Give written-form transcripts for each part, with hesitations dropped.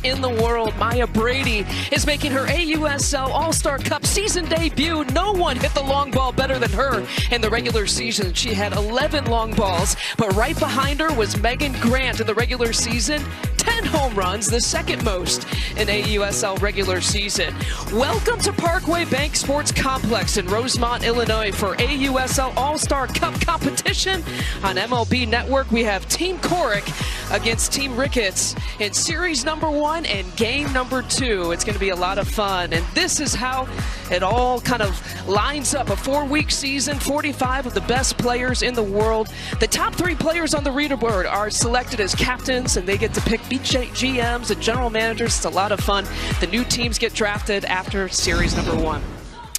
in the world. Maya Brady is making her AUSL All-Star Cup season debut. No one hit the long ball better than her in the regular season. She had 11 long balls, but right behind her was Megan Grant in the regular season. 10 home runs, the second most in AUSL regular season. Welcome to Parkway Bank Sports Complex in Rosemont, Illinois for AUSL All-Star Cup competition. On MLB Network, we have Team Corrick against Team Ricketts in series number 1 and game number 2. It's going to be a lot of fun, and this is how it all kind of lines up. A 4-week season, 45 of the best players in the world. The top 3 players on the leaderboard are selected as captains, and they get to pick GMs and general managers. It's a lot of fun. The new teams get drafted after series number 1.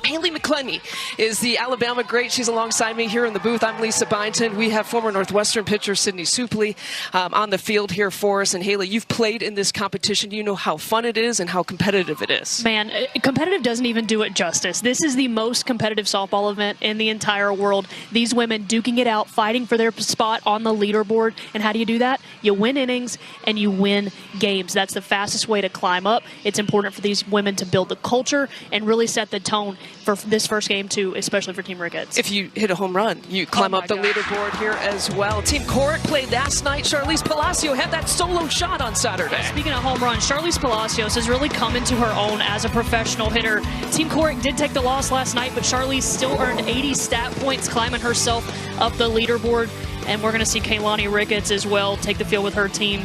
Haley McClenny is the Alabama great. She's alongside me here in the booth. I'm Lisa Byington. We have former Northwestern pitcher Sydney Supley on the field here for us. And Haley, you've played in this competition. You know how fun it is and how competitive it is. Man, competitive doesn't even do it justice. This is the most competitive softball event in the entire world. These women duking it out, fighting for their spot on the leaderboard. And how do you do that? You win innings and you win games. That's the fastest way to climb up. It's important for these women to build the culture and really set the tone for this first game too, especially for Team Ricketts. If you hit a home run, you climb up the leaderboard here as well. Team Corrick played last night. Charlize Palacio had that solo shot on Saturday. Speaking of home runs, Charlize Palacios has really come into her own as a professional hitter. Team Corrick did take the loss last night, but Charlize still earned 80 stat points, climbing herself up the leaderboard. And we're going to see Kaylani Ricketts as well take the field with her team.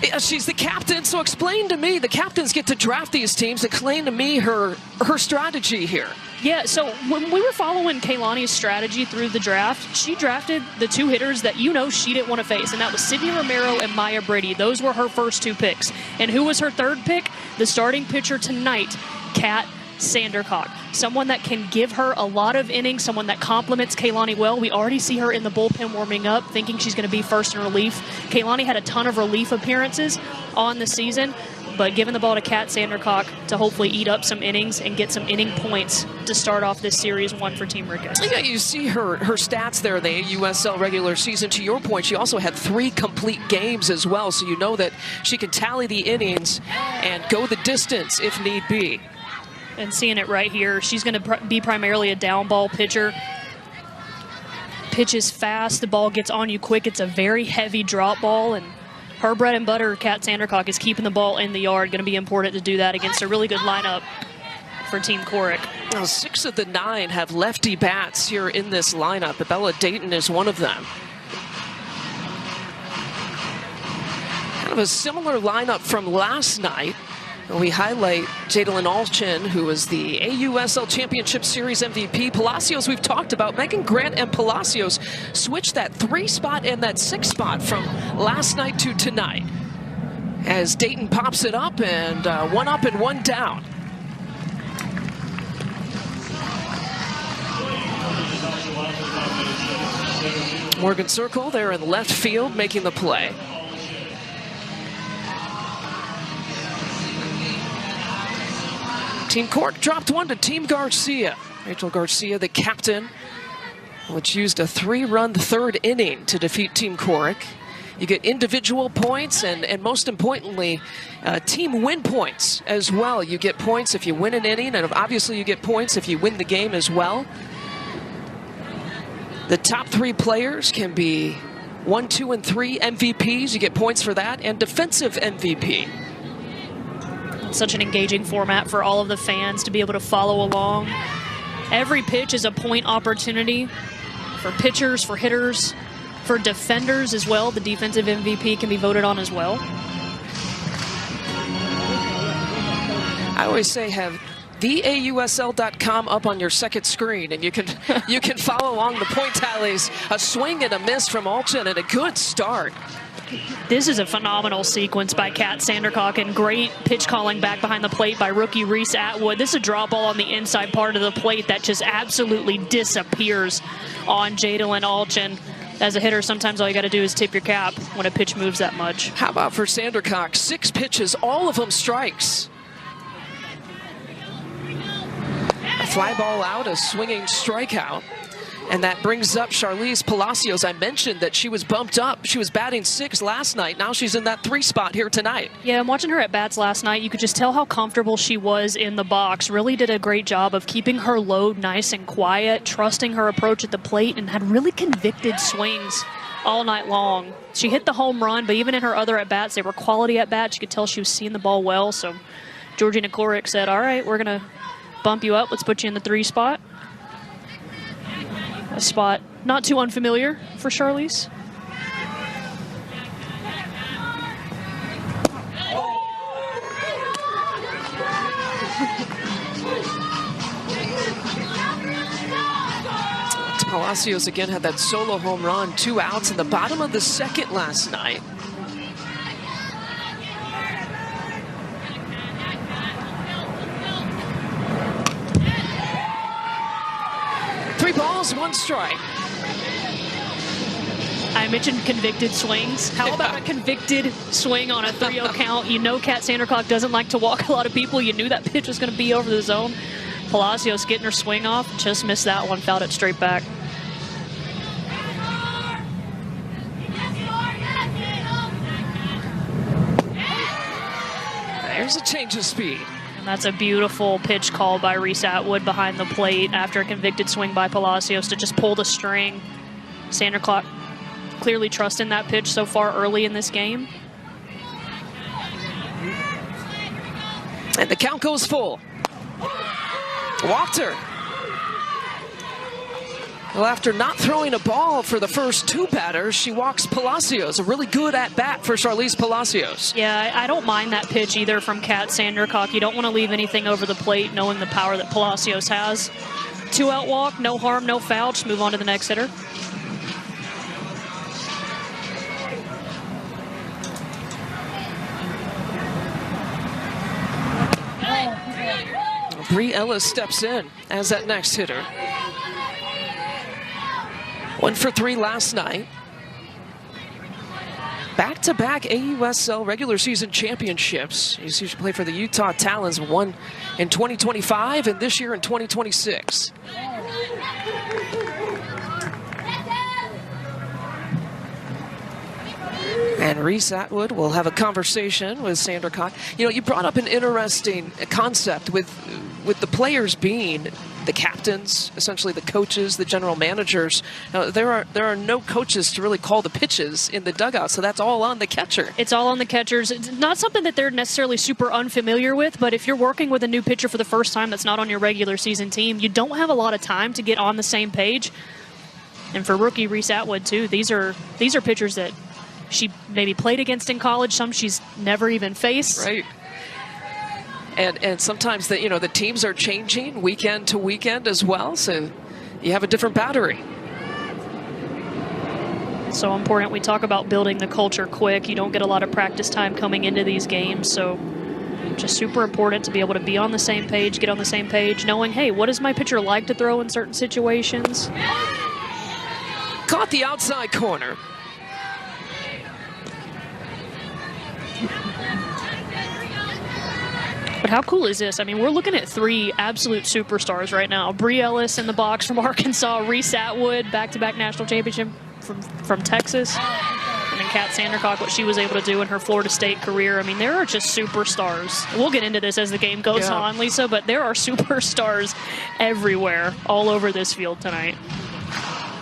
Yeah, she's the captain, so explain to me, the captains get to draft these teams. Explain to me her strategy here. Yeah, so when we were following Kaylani's strategy through the draft, she drafted the 2 hitters that she didn't want to face, and that was Sydney Romero and Maya Brady. Those were her first 2 picks. And who was her 3rd pick? The starting pitcher tonight, Kat Sandercock. Someone that can give her a lot of innings, someone that complements Kaylani well. We already see her in the bullpen warming up, thinking she's going to be first in relief. Kaylani had a ton of relief appearances on the season, but giving the ball to Kat Sandercock to hopefully eat up some innings and get some inning points to start off this series 1 for Team Ricketts. Yeah, you see her stats there, the AUSL regular season. To your point, she also had 3 complete games as well, so you know that she can tally the innings and go the distance if need be. And seeing it right here, she's going to be primarily a down ball pitcher. Pitches fast, the ball gets on you quick. It's a very heavy drop ball, and her bread and butter, Kat Sandercock, is keeping the ball in the yard. Going to be important to do that against a really good lineup for Team Corrick. Well, 6 of the 9 have lefty bats here in this lineup. Bella Dayton is one of them. Kind of a similar lineup from last night. We highlight Jadalyn Alchin, who was the AUSL Championship Series MVP. Palacios, we've talked about. Megan Grant and Palacios switched that 3 spot and that 6 spot from last night to tonight. As Dayton pops it up, and 1 up and 1 down. Morgan Circle there in left field making the play. Team Corrick dropped 1 to Team Garcia. Rachel Garcia, the captain, which used a 3-run 3rd inning to defeat Team Corrick. You get individual points and most importantly, team win points as well. You get points if you win an inning, and obviously you get points if you win the game as well. The top 3 players can be 1, 2, and 3 MVPs. You get points for that, and defensive MVP. Such an engaging format for all of the fans to be able to follow along. Every pitch is a point opportunity for pitchers, for hitters, for defenders as well. The defensive MVP can be voted on as well. I always say have theausl.com up on your second screen, and you can follow along the point tallies. A swing and a miss from Alchin and a good start. This is a phenomenal sequence by Kat Sandercock, and great pitch calling back behind the plate by rookie Reese Atwood. This is a drop ball on the inside part of the plate that just absolutely disappears on Jadalyn Alchin. As a hitter, sometimes all you got to do is tip your cap when a pitch moves that much. How about for Sandercock? 6 pitches, all of them strikes. A fly ball out, a swinging strikeout. And that brings up Charlize Palacios. I mentioned that she was bumped up. She was batting 6 last night. Now she's in that 3 spot here tonight. Yeah, I'm watching her at bats last night. You could just tell how comfortable she was in the box. Really did a great job of keeping her load nice and quiet, trusting her approach at the plate, and had really convicted swings all night long. She hit the home run, but even in her other at-bats, they were quality at-bats. You could tell she was seeing the ball well. So Team Corrick said, all right, we're going to bump you up. Let's put you in the 3 spot. A spot not too unfamiliar for Charlize. Palacios again had that solo home run, 2 outs in the bottom of the 2nd last night. Three balls, 1 strike. I mentioned convicted swings. How about a convicted swing on a 3-0 count? You know Kat Sandercock doesn't like to walk a lot of people. You knew that pitch was going to be over the zone. Palacios getting her swing off. Just missed that one. Fouled it straight back. There's a change of speed. And that's a beautiful pitch call by Reese Atwood behind the plate after a convicted swing by Palacios to just pull the string. Sandercock clearly trusting that pitch so far early in this game. And the count goes full. Walked her. Well, after not throwing a ball for the first 2 batters, she walks Palacios. A really good at-bat for Charlize Palacios. Yeah, I don't mind that pitch either from Kat Sandercock. You don't want to leave anything over the plate knowing the power that Palacios has. 2-out walk, no harm, no foul. Just move on to the next hitter. Bree Ellis steps in as that next hitter. 1 for 3 last night. Back-to-back AUSL regular season championships. You see she played for the Utah Talons, one in 2025 and this year in 2026. And Reese Atwood will have a conversation with Sandercock. You know, you brought up an interesting concept with the players being the captains, essentially the coaches, the general managers. There are no coaches to really call the pitches in the dugout, so that's all on the catcher. It's all on the catchers. It's not something that they're necessarily super unfamiliar with, but if you're working with a new pitcher for the first time that's not on your regular season team, you don't have a lot of time to get on the same page. And for rookie Reese Atwood too, these are pitchers that she maybe played against in college, some she's never even faced. Right. And sometimes the teams are changing weekend to weekend as well, so you have a different battery. So important. We talk about building the culture quick. You don't get a lot of practice time coming into these games, so just super important to be able to be on the same page, get on the same page, knowing, hey, what does my pitcher like to throw in certain situations? Caught the outside corner. But how cool is this? I mean, we're looking at 3 absolute superstars right now. Bree Ellis in the box from Arkansas, Reese Atwood, back-to-back national championship from Texas, and then Kat Sandercock, what she was able to do in her Florida State career. I mean, there are just superstars. We'll get into this as the game goes on, Lisa, but there are superstars everywhere, all over this field tonight.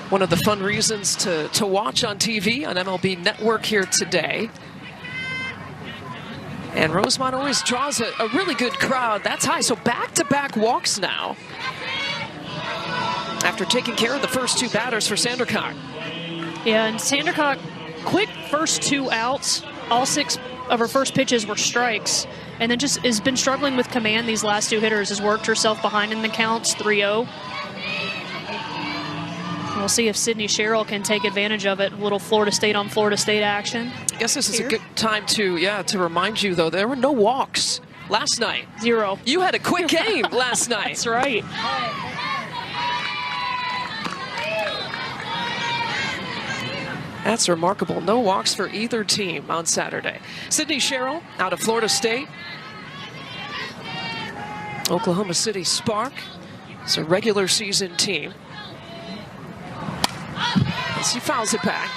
One of the fun reasons to watch on TV on MLB Network here today. And Rosemont always draws a really good crowd. That's high. So back-to-back walks now after taking care of the first 2 batters for Sandercock. Yeah, and Sandercock, quick first 2 outs. All 6 of her first pitches were strikes. And then just has been struggling with command these last 2 hitters. Has worked herself behind in the counts, 3-0. We'll see if Sydney Sherrill can take advantage of it. A little Florida State on Florida State action. I guess this is a good time to remind you, though, there were no walks last night. 0. You had a quick game last night. That's right. That's remarkable. No walks for either team on Saturday. Sydney Sherrill out of Florida State. Oklahoma City Spark. It's a regular season team. She fouls it back.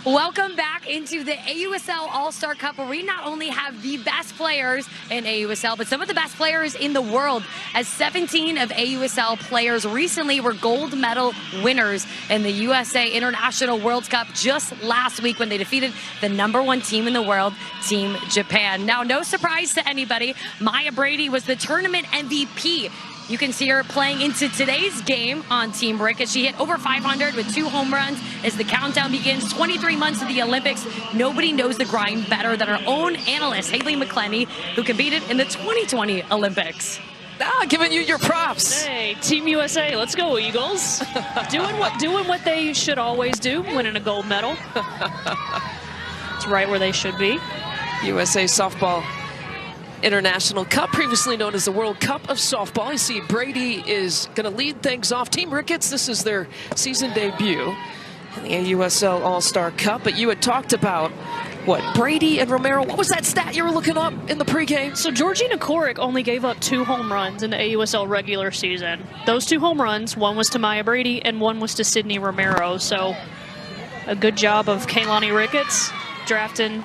Welcome back into the AUSL All-Star Cup, where we not only have the best players in AUSL, but some of the best players in the world, as 17 of AUSL players recently were gold medal winners in the USA International World Cup just last week when they defeated the #1 team in the world, Team Japan. Now, no surprise to anybody, Maya Brady was the tournament MVP. You can see her playing into today's game on Team Ricketts. She hit over 500 with 2 home runs as the countdown begins. 23 months to the Olympics. Nobody knows the grind better than our own analyst, Haley McClenny, who competed in the 2020 Olympics. Giving you your props. Hey, Team USA, let's go Eagles. doing what they should always do, winning a gold medal. It's right where they should be. USA Softball International Cup, previously known as the World Cup of Softball. You see Brady is going to lead things off. Team Ricketts, this is their season debut in the AUSL All-Star Cup. But you had talked about, what, Brady and Romero. What was that stat you were looking up in the pregame? So Georgina Corrick only gave up 2 home runs in the AUSL regular season. Those 2 home runs, one was to Maya Brady and one was to Sydney Romero. So a good job of Kaylani Ricketts drafting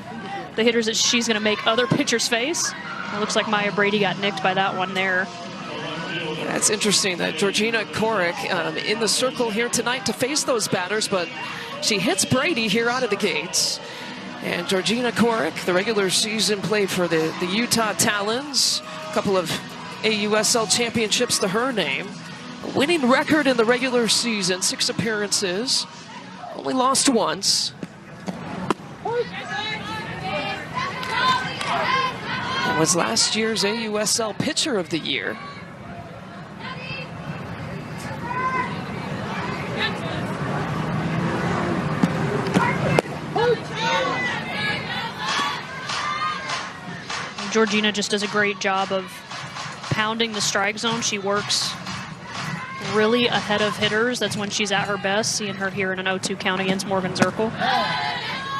the hitters that she's going to make other pitchers face. It looks like Maya Brady got nicked by that one there. Yeah, it's interesting that Georgina Corrick in the circle here tonight to face those batters, but she hits Brady here out of the gates. And Georgina Corrick, the regular season, played for the Utah Talons. A couple of AUSL championships to her name. A winning record in the regular season, 6 appearances. Only lost once. And was last year's AUSL Pitcher of the Year. Georgina just does a great job of pounding the strike zone. She works really ahead of hitters. That's when she's at her best. Seeing her here in an 0-2 count against Morgan Zirkle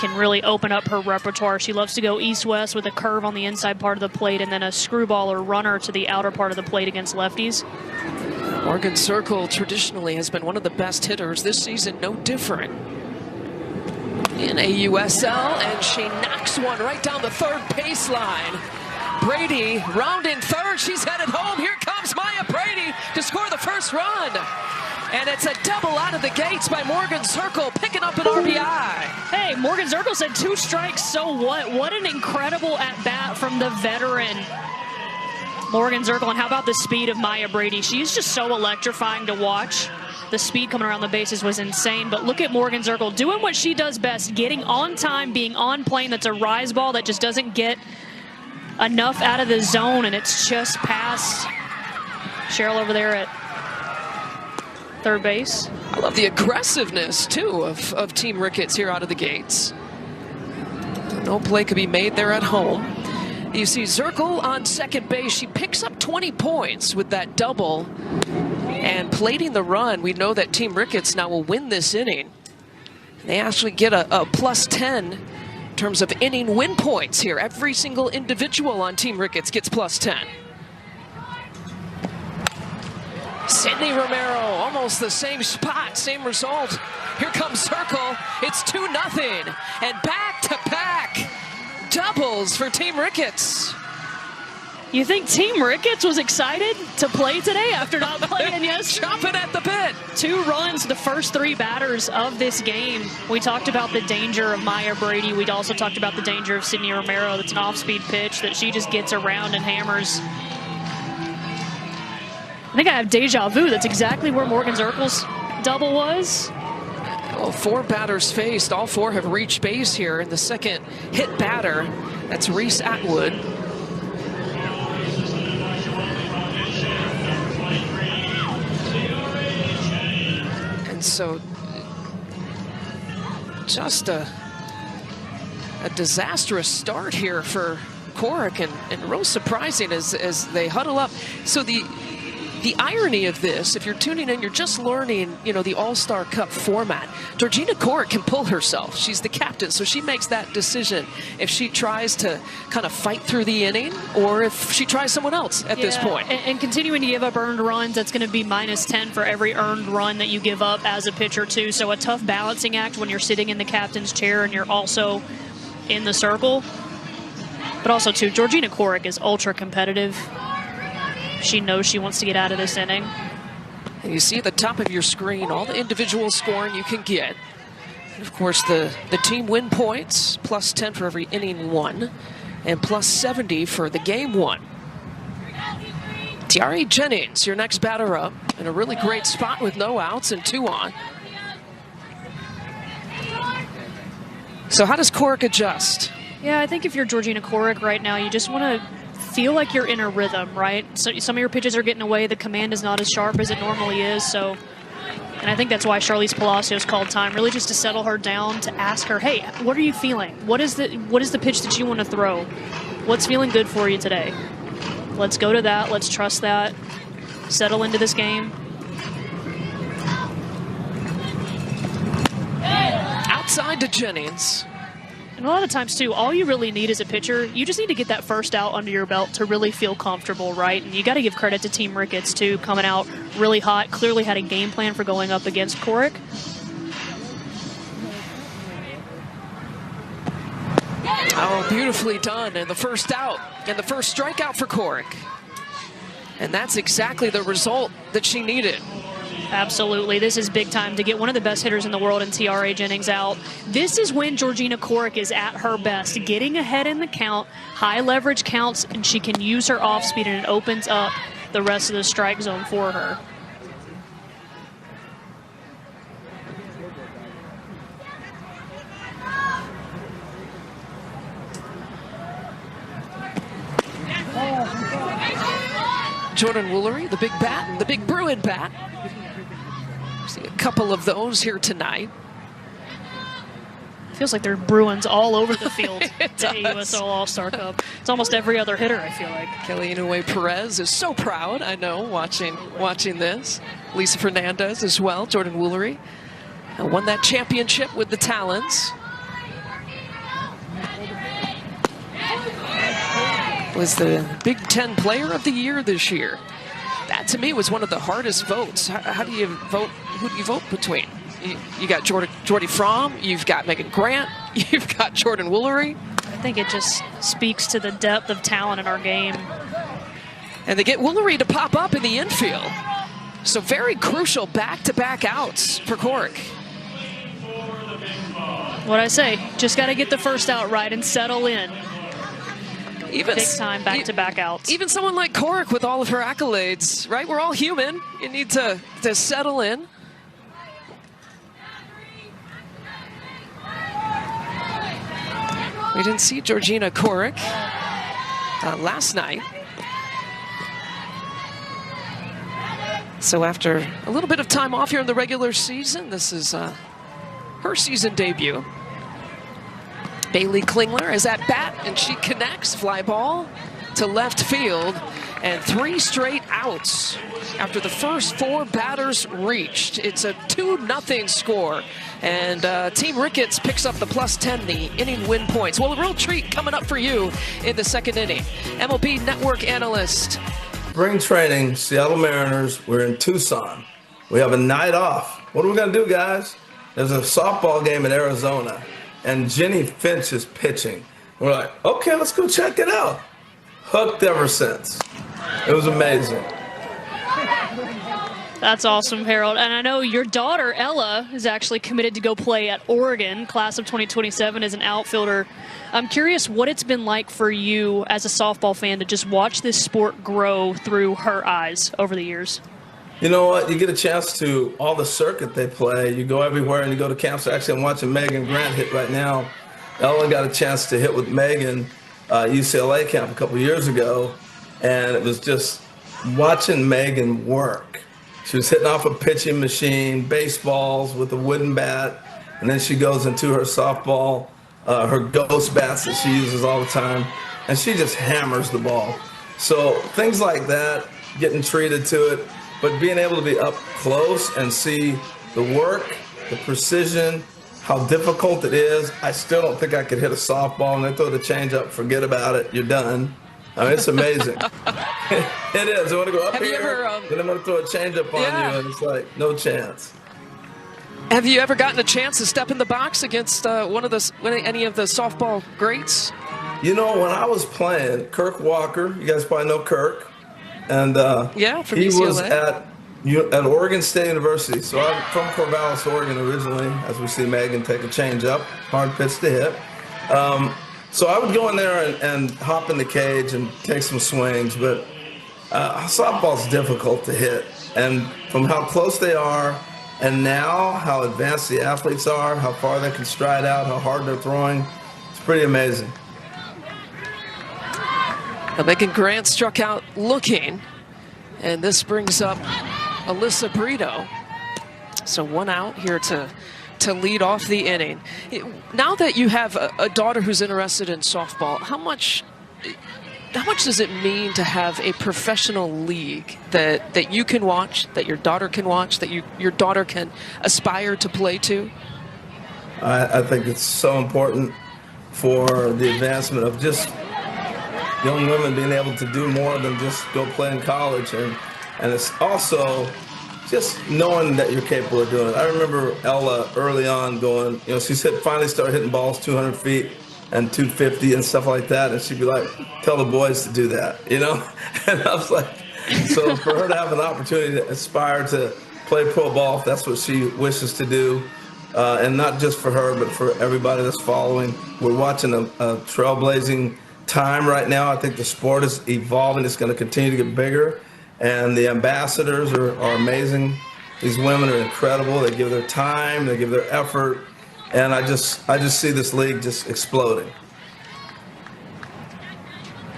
can really open up her repertoire. She loves to go east-west with a curve on the inside part of the plate and then a screwball or runner to the outer part of the plate against lefties. Morgan Zirkle traditionally has been one of the best hitters. This season, no different in AUSL, and she knocks one right down the third baseline. Brady rounding third. She's headed home. Here comes Maya Brady to score the first run. And it's a double out of the gates by Morgan Zirkle, picking up an RBI. Hey, Morgan Zirkle said 2 strikes, so what? What an incredible at-bat from the veteran Morgan Zirkle. And how about the speed of Maya Brady? She's just so electrifying to watch. The speed coming around the bases was insane, but look at Morgan Zirkle doing what she does best, getting on time, being on plane. That's a rise ball that just doesn't get enough out of the zone, and it's just past Cheryl over there at third base. I love the aggressiveness, too, of Team Ricketts here out of the gates. No play could be made there at home. You see Zirkle on second base. She picks up 20 points with that double. And plating the run, we know that Team Ricketts now will win this inning. They actually get a plus 10 in terms of inning win points here. Every single individual on Team Ricketts gets plus 10. Sydney Romero, almost the same spot, same result. Here comes Zirkle. It's 2-0. And back-to-back doubles for Team Ricketts. You think Team Ricketts was excited to play today after not playing yesterday? Chomping at the bit. 2 runs, the first 3 batters of this game. We talked about the danger of Maya Brady. We also talked about the danger of Sydney Romero. That's an off-speed pitch that she just gets around and hammers. I think I have deja vu. That's exactly where Morgan Zirkle's double was. Well, 4 batters faced. All 4 have reached base here in the second hit batter. That's Reese Atwood. And so just a disastrous start here for Corrick, and real surprising as they huddle up. So the the irony of this, if you're tuning in, you're just learning, you know, the All-Star Cup format. Georgina Corrick can pull herself. She's the captain, so she makes that decision if she tries to kind of fight through the inning or if she tries someone else at this point. And continuing to give up earned runs, that's going to be -10 for every earned run that you give up as a pitcher, too. So a tough balancing act when you're sitting in the captain's chair and you're also in the circle. But also, too, Georgina Corrick is ultra competitive. She knows she wants to get out of this inning. And you see at the top of your screen all the individual scoring you can get. And of course, the team win points, +10 for every inning won, and +70 for the game won. Tiare Jennings, your next batter up, in a really great spot with no outs and 2 on. So how does Corrick adjust? Yeah, I think if you're Georgina Corrick right now, you just want to feel like you're in a rhythm, right? So some of your pitches are getting away. The command is not as sharp as it normally is. So, and I think that's why Charlize Palacios called time, really just to settle her down, to ask her, hey, what are you feeling? What is the pitch that you want to throw? What's feeling good for you today? Let's go to that. Let's trust that. Settle into this game. Outside to Jennings. And a lot of times, too, all you really need as a pitcher, you just need to get that first out under your belt to really feel comfortable, right? And you got to give credit to Team Ricketts, too, coming out really hot, clearly had a game plan for going up against Corrick. Oh, beautifully done. And the first out and the first strikeout for Corrick. And that's exactly the result that she needed. Absolutely. This is big time to get one of the best hitters in the world in Tiare Jennings out. This is when Georgina Corrick is at her best, getting ahead in the count, high leverage counts, and she can use her off speed, and it opens up the rest of the strike zone for her. Jordan Woolery, the big bat, the big Bruin bat. See a couple of those here tonight. Feels like there are Bruins all over the field. It The AUSL All-Star Cup. It's almost every other hitter, I feel like. Kelly Inouye Perez is so proud, I know, watching this. Lisa Fernandez as well, Jordan Woolery. Won that championship with the Talons. Was the Big Ten Player of the Year this year. That, to me, was one of the hardest votes. How do you vote? Who do you vote between? You got Jordy Fromm, you've got Megan Grant, you've got Jordan Woolery. I think it just speaks to the depth of talent in our game. And they get Woolery to pop up in the infield. So very crucial back-to-back outs for Corrick. What I say, just got to get the first out right and settle in. Even big time back-to-back outs. Even someone like Corrick with all of her accolades, right? We're all human. You need to settle in. We didn't see Georgina Corrick last night. So after a little bit of time off here in the regular season, this is her season debut. Bailey Klingler is at bat, and she connects. Fly ball to left field, and 3 straight outs after the first 4 batters reached. It's a 2-0 score, and Team Ricketts picks up the +10, the inning win points. Well, a real treat coming up for you in the second inning. MLB Network analyst. Spring training, Seattle Mariners, we're in Tucson. We have a night off. What are we going to do, guys? There's a softball game in Arizona, and Jenny Finch is pitching. We're like, okay, let's go check it out. Hooked ever since. It was amazing. That's awesome, Harold. And I know your daughter, Ella, is actually committed to go play at Oregon, class of 2027, as an outfielder. I'm curious what it's been like for you as a softball fan to just watch this sport grow through her eyes over the years. You know what? You get a chance to all the circuit they play. You go everywhere and you go to camps. Actually, I'm watching Megan Grant hit right now. Ella got a chance to hit with Megan UCLA camp a couple years ago, and it was just watching Megan work. She was hitting off a pitching machine, baseballs with a wooden bat, and then she goes into her softball, her ghost bats that she uses all the time, and she just hammers the ball. So things like that, getting treated to it, but being able to be up close and see the work, the precision, how difficult it is. I still don't think I could hit a softball and they throw the changeup, forget about it, you're done. I mean, it's amazing. It is. I want to go up Have you here, ever, then I'm going to throw a changeup on you, and it's like, no chance. Have you ever gotten a chance to step in the box against any of the softball greats? You know, when I was playing, Kirk Walker, you guys probably know Kirk, and yeah, from he UCLA. was at Oregon State University. So I'm from Corvallis, Oregon originally, as we see Megan take a changeup, hard pitch to hit. So I would go in there and hop in the cage and take some swings, but softball's difficult to hit. And from how close they are, and now how advanced the athletes are, how far they can stride out, how hard they're throwing, it's pretty amazing. Megan Grant struck out looking, and this brings up Alyssa Brito. So 1 out here to lead off the inning. Now that you have a daughter who's interested in softball, how much does it mean to have a professional league that you can watch, that your daughter can watch, that your daughter can aspire to play to? I think it's so important for the advancement of just young women being able to do more than just go play in college, and it's also just knowing that you're capable of doing it. I remember Ella early on going, she's finally started hitting balls 200 feet and 250 and stuff like that, and she'd be like, tell the boys to do that, And I was like, so for her to have an opportunity to aspire to play pro ball, if that's what she wishes to do, and not just for her, but for everybody that's following. We're watching a trailblazing time right now. I think the sport is evolving. It's going to continue to get bigger, and the ambassadors are amazing. These women are incredible. They give their time, they give their effort, and I just see this league just exploding.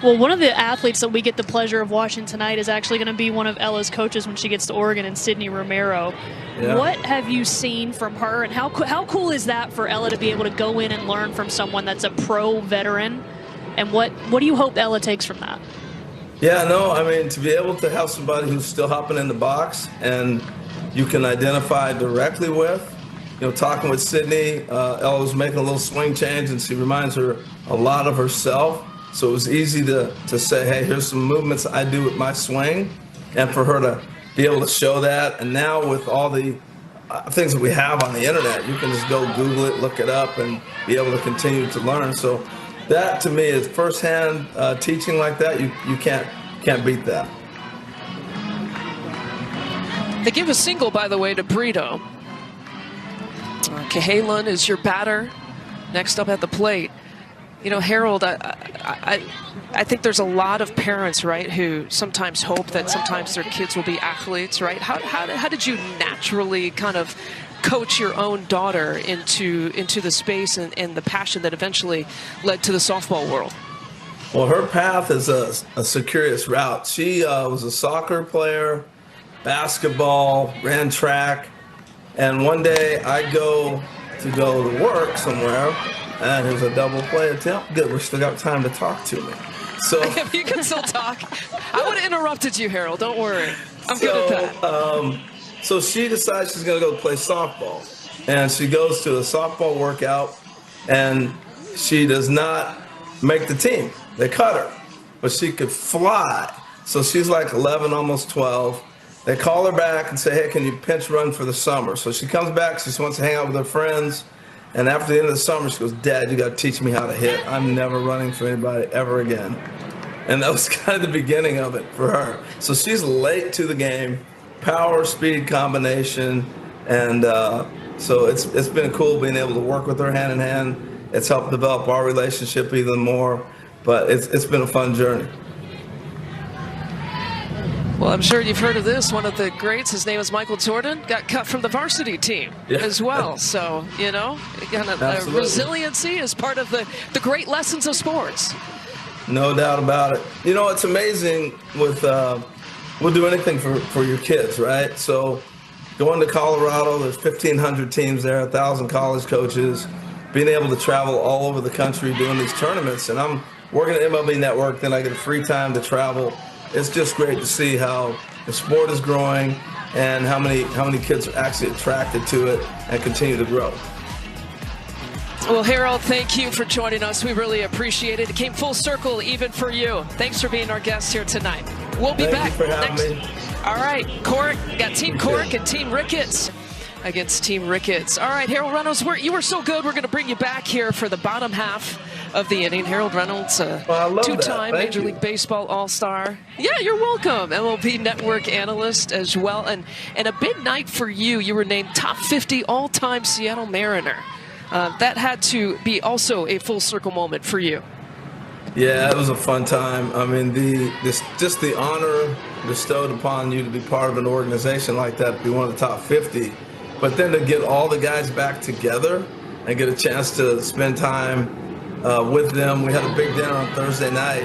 Well, one of the athletes that we get the pleasure of watching tonight is actually going to be one of Ella's coaches when she gets to Oregon, and Sydney Romero. Yeah. What have you seen from her, and how cool is that for Ella to be able to go in and learn from someone that's a pro veteran? And what do you hope Ella takes from that? Yeah, no, I mean, to be able to have somebody who's still hopping in the box and you can identify directly with, talking with Sydney, Ella was making a little swing change, and she reminds her a lot of herself. So it was easy to say, hey, here's some movements I do with my swing, and for her to be able to show that. And now with all the things that we have on the internet, you can just go Google it, look it up, and be able to continue to learn. So that to me is firsthand teaching like that. You can't beat that. They give a single, by the way, to Brito. Cahalan is your batter. Next up at the plate. Harold, I think there's a lot of parents, right, who sometimes hope that sometimes their kids will be athletes, right? How did you naturally kind of coach your own daughter into the space and the passion that eventually led to the softball world? Well, her path is a circuitous route. She was a soccer player, basketball, ran track, and one day I go to work somewhere, and there's a double play attempt. Good, we still got time to talk to me. So you can still talk. I would have interrupted you, Harold. Don't worry. I'm good at that. So she decides she's going to go play softball, and she goes to a softball workout, and she does not make the team. They cut her, but she could fly. So she's like 11, almost 12. They call her back and say, hey, can you pinch run for the summer? So she comes back. She just wants to hang out with her friends. And after the end of the summer, she goes, Dad, you got to teach me how to hit. I'm never running for anybody ever again. And that was kind of the beginning of it for her. So she's late to the game, power, speed combination. And so it's been cool being able to work with her hand in hand. It's helped develop our relationship even more. But it's been a fun journey. Well, I'm sure you've heard of this. One of the greats, his name is Michael Jordan, got cut from the varsity team as well. So, resiliency is part of the great lessons of sports. No doubt about it. It's amazing with, we'll do anything for your kids, right? So going to Colorado, there's 1,500 teams there, 1,000 college coaches, being able to travel all over the country doing these tournaments. And I'm working at MLB Network, then I get free time to travel. It's just great to see how the sport is growing and how many kids are actually attracted to it and continue to grow. Well, Harold, thank you for joining us. We really appreciate it. It came full circle even for you. Thanks for being our guest here tonight. We'll be back for having next. me. All right, Corrick, got Team Corrick and Team Ricketts against Team Ricketts. All right, Harold Reynolds, you were so good. We're going to bring you back here for the bottom half of the inning. Harold Reynolds, two-time Major League Baseball All-Star. Yeah, you're welcome. MLB Network analyst as well. And a big night for you. You were named top 50 all-time Seattle Mariner. That had to be also a full circle moment for you. Yeah, it was a fun time. I mean, just the honor bestowed upon you to be part of an organization like that, to be one of the top 50, but then to get all the guys back together and get a chance to spend time with them. We had a big dinner on Thursday night,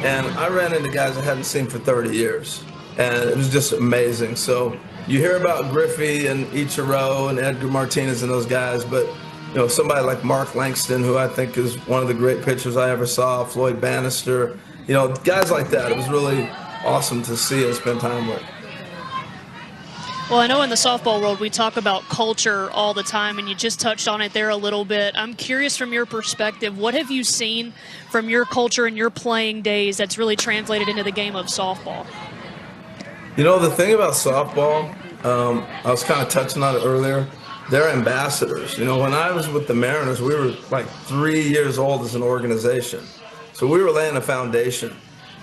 and I ran into guys I hadn't seen for 30 years, and it was just amazing. So you hear about Griffey and Ichiro and Edgar Martinez and those guys, but you know, somebody like Mark Langston, who I think is one of the great pitchers I ever saw, Floyd Bannister, you know, guys like that. It was really awesome to see and spend time with. Well, I know in the softball world we talk about culture all the time, and you just touched on it there a little bit. I'm curious from your perspective, what have you seen from your culture and your playing days that's really translated into the game of softball? You know, the thing about softball, I was kind of touching on it earlier, they're ambassadors. You know, when I was with the Mariners, we were like 3 years old as an organization. So we were laying a foundation.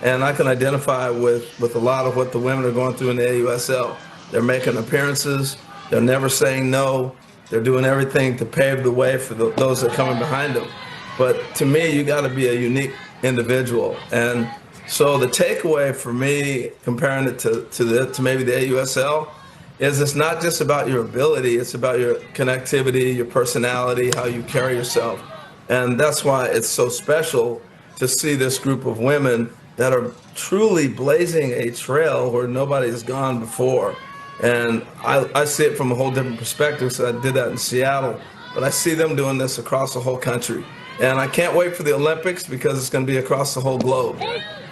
And I can identify with a lot of what the women are going through in the AUSL. They're making appearances. They're never saying no. They're doing everything to pave the way for those that are coming behind them. But to me, you got to be a unique individual. And so the takeaway for me, comparing it to maybe the AUSL, is it's not just about your ability, it's about your connectivity, your personality, how you carry yourself. And that's why it's so special to see this group of women that are truly blazing a trail where nobody has gone before. And I see it from a whole different perspective, so I did that in Seattle. But I see them doing this across the whole country. And I can't wait for the Olympics because it's going to be across the whole globe.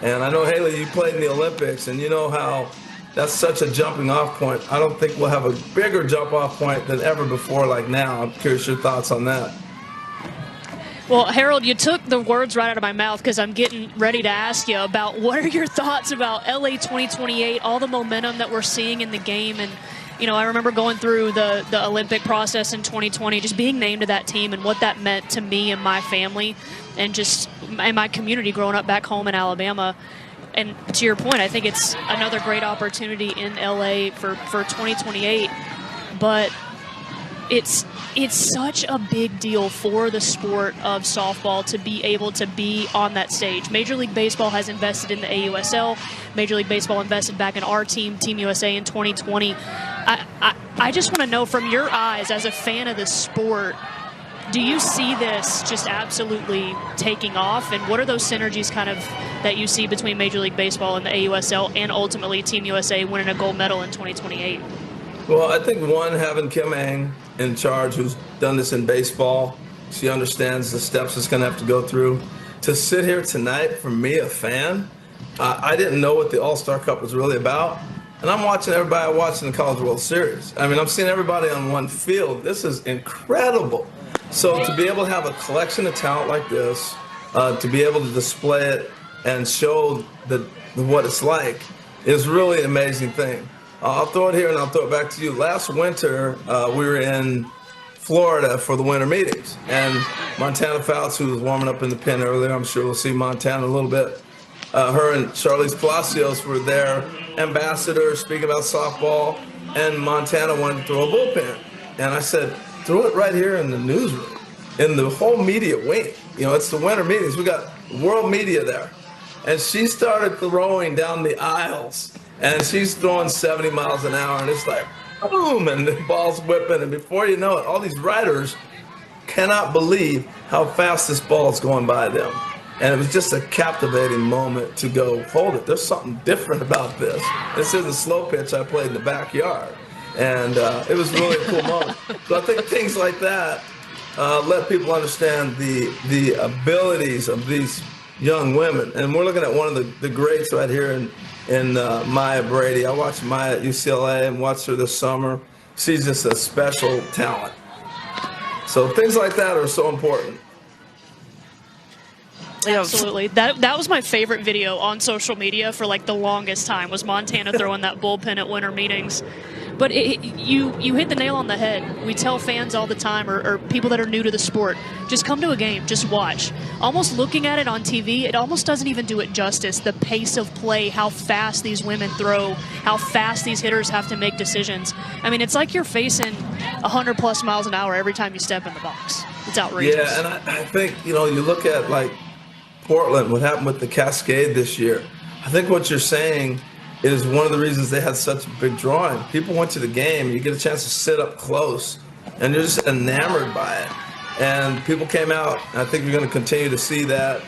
And I know, Haley, you played in the Olympics, and you know how that's such a jumping off point. I don't think we'll have a bigger jump off point than ever before like now. I'm curious your thoughts on that. Well, Harold, you took the words right out of my mouth because I'm getting ready to ask you about what are your thoughts about LA 2028, all the momentum that we're seeing in the game. And, you know, I remember going through the Olympic process in 2020, just being named to that team and what that meant to me and my family and just in my community growing up back home in Alabama. And to your point, I think it's another great opportunity in LA for 2028. But it's such a big deal for the sport of softball to be able to be on that stage. Major League Baseball has invested in the AUSL. Major League Baseball invested back in our team, Team USA, in 2020. I just want to know from your eyes as a fan of the sport, do you see this just absolutely taking off? And what are those synergies kind of that you see between Major League Baseball and the AUSL and ultimately Team USA winning a gold medal in 2028? Well, I think one, having Kim Ng in charge, who's done this in baseball, she understands the steps it's going to have to go through. To sit here tonight, for me, a fan, I didn't know what the All-Star Cup was really about. And I'm watching everybody watching the College World Series. I mean, I'm seeing everybody on one field. This is incredible. So to be able to have a collection of talent like this, to be able to display it and show what it's like is really an amazing thing. I'll throw it here and I'll throw it back to you. Last winter, we were in Florida for the winter meetings. And Montana Fouts, who was warming up in the pen earlier, I'm sure we'll see Montana in a little bit. Her and Charlize Palacios were there, ambassadors, speaking about softball, and Montana wanted to throw a bullpen. And I said, throw it right here in the newsroom, in the whole media wing. You know, it's the winter meetings. We got world media there. And she started throwing down the aisles. And she's throwing 70 miles an hour, and it's like, boom, and the ball's whipping. And before you know it, all these writers cannot believe how fast this ball is going by them. And it was just a captivating moment to go, hold it, there's something different about this. This isn't a slow pitch I played in the backyard. And it was really a cool moment. So I think things like that let people understand the abilities of these young women. And we're looking at one of the greats right here in Maya Brady. I watched Maya at UCLA and watched her this summer. She's just a special talent. So things like that are so important. Absolutely. That was my favorite video on social media for like the longest time, was Montana throwing that bullpen at winter meetings. But you hit the nail on the head. We tell fans all the time, or people that are new to the sport, just come to a game, just watch. Almost looking at it on TV, it almost doesn't even do it justice. The pace of play, how fast these women throw, how fast these hitters have to make decisions. I mean, it's like you're facing 100+ miles an hour every time you step in the box. It's outrageous. Yeah, and I think, you look at like Portland, what happened with the Cascade this year. I think what you're saying is one of the reasons they had such a big drawing. People went to the game, you get a chance to sit up close, and you're just enamored by it. And people came out, and I think you're going to continue to see that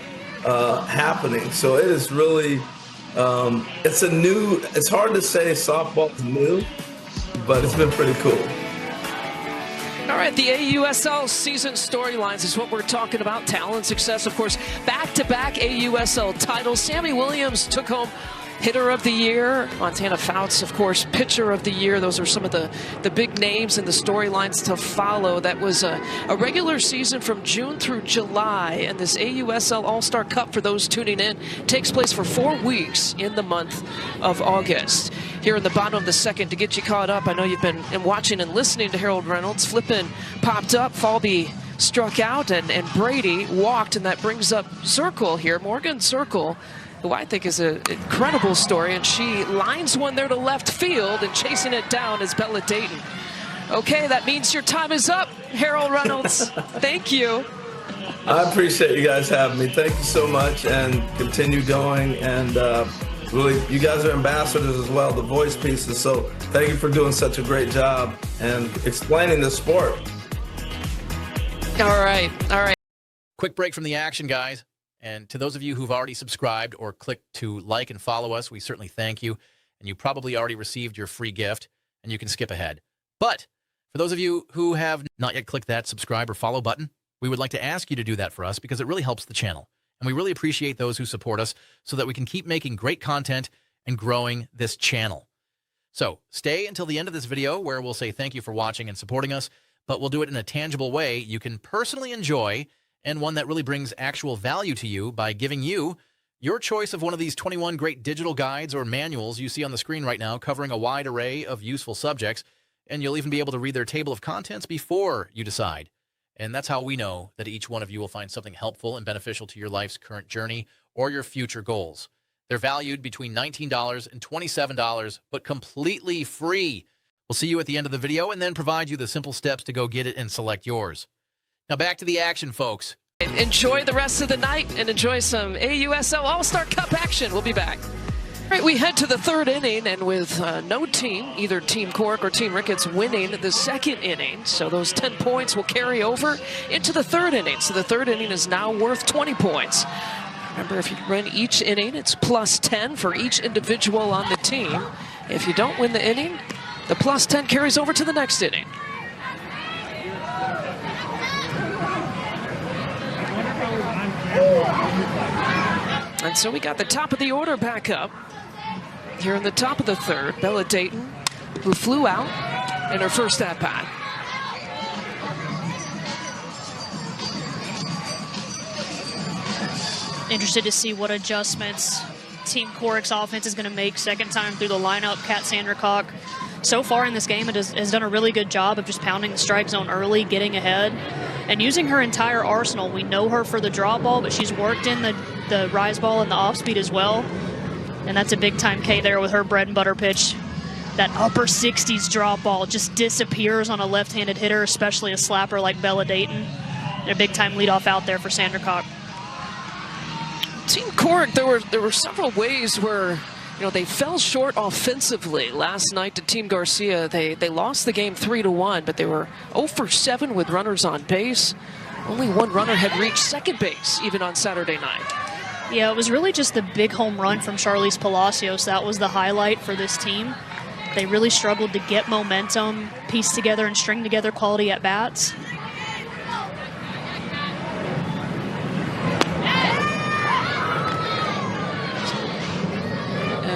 happening. So it is really, it's hard to say softball is new, but it's been pretty cool. All right, the AUSL season storylines is what we're talking about. Talent, success, of course, back-to-back AUSL titles. Sammy Williams took home Hitter of the Year. Montana Fouts, of course, Pitcher of the Year. Those are some of the big names and the storylines to follow. That was a regular season from June through July, and this AUSL All-Star Cup, for those tuning in, takes place for 4 weeks in the month of August. Here in the bottom of the second, to get you caught up, I know you've been watching and listening to Harold Reynolds. Flippin popped up, Falby struck out, and Brady walked, and that brings up Zirkle here, Morgan Zirkle, who I think is an incredible story, and she lines one there to left field, and chasing it down is Bella Dayton. Okay, that means your time is up, Harold Reynolds. Thank you. I appreciate you guys having me. Thank you so much, and continue going. And really, you guys are ambassadors as well, the voice pieces. So thank you for doing such a great job and explaining the sport. All right. Quick break from the action, guys. And to those of you who've already subscribed or clicked to like and follow us, we certainly thank you. And you probably already received your free gift, and you can skip ahead. But for those of you who have not yet clicked that subscribe or follow button, we would like to ask you to do that for us, because it really helps the channel. And we really appreciate those who support us so that we can keep making great content and growing this channel. So stay until the end of this video, where we'll say thank you for watching and supporting us, but we'll do it in a tangible way you can personally enjoy, and one that really brings actual value to you, by giving you your choice of one of these 21 great digital guides or manuals you see on the screen right now, covering a wide array of useful subjects, and you'll even be able to read their table of contents before you decide. And that's how we know that each one of you will find something helpful and beneficial to your life's current journey or your future goals. They're valued between $19 and $27, but completely free. We'll see you at the end of the video, and then provide you the simple steps to go get it and select yours. Now back to the action, folks. Enjoy the rest of the night and enjoy some AUSL All-Star Cup action. We'll be back. All right, we head to the third inning, and with no team, either Team Corrick or Team Ricketts, winning the second inning. So those 10 points will carry over into the third inning. So the third inning is now worth 20 points. Remember, if you win each inning, it's plus 10 for each individual on the team. If you don't win the inning, the plus 10 carries over to the next inning. And so we got the top of the order back up. Here in the top of the third, Bella Dayton, who flew out in her first at-bat. Interested to see what adjustments Team Corrick's offense is going to make second time through the lineup. Kat Sandercock, so far in this game, has done a really good job of just pounding the strike zone early, getting ahead, and using her entire arsenal. We know her for the drop ball, but she's worked in the rise ball and the off speed as well. And that's a big-time K there with her bread and butter pitch. That upper 60s drop ball just disappears on a left-handed hitter, especially a slapper like Bella Dayton. A big-time leadoff out there for Sandercock. Team Corrick, there were several ways where they fell short offensively last night to Team Garcia. They lost the game 3-1, but they were 0 for 7 with runners on base. Only one runner had reached second base even on Saturday night. Yeah, it was really just the big home run from Charlize Palacios. That was the highlight for this team. They really struggled to get momentum, piece together and string together quality at-bats.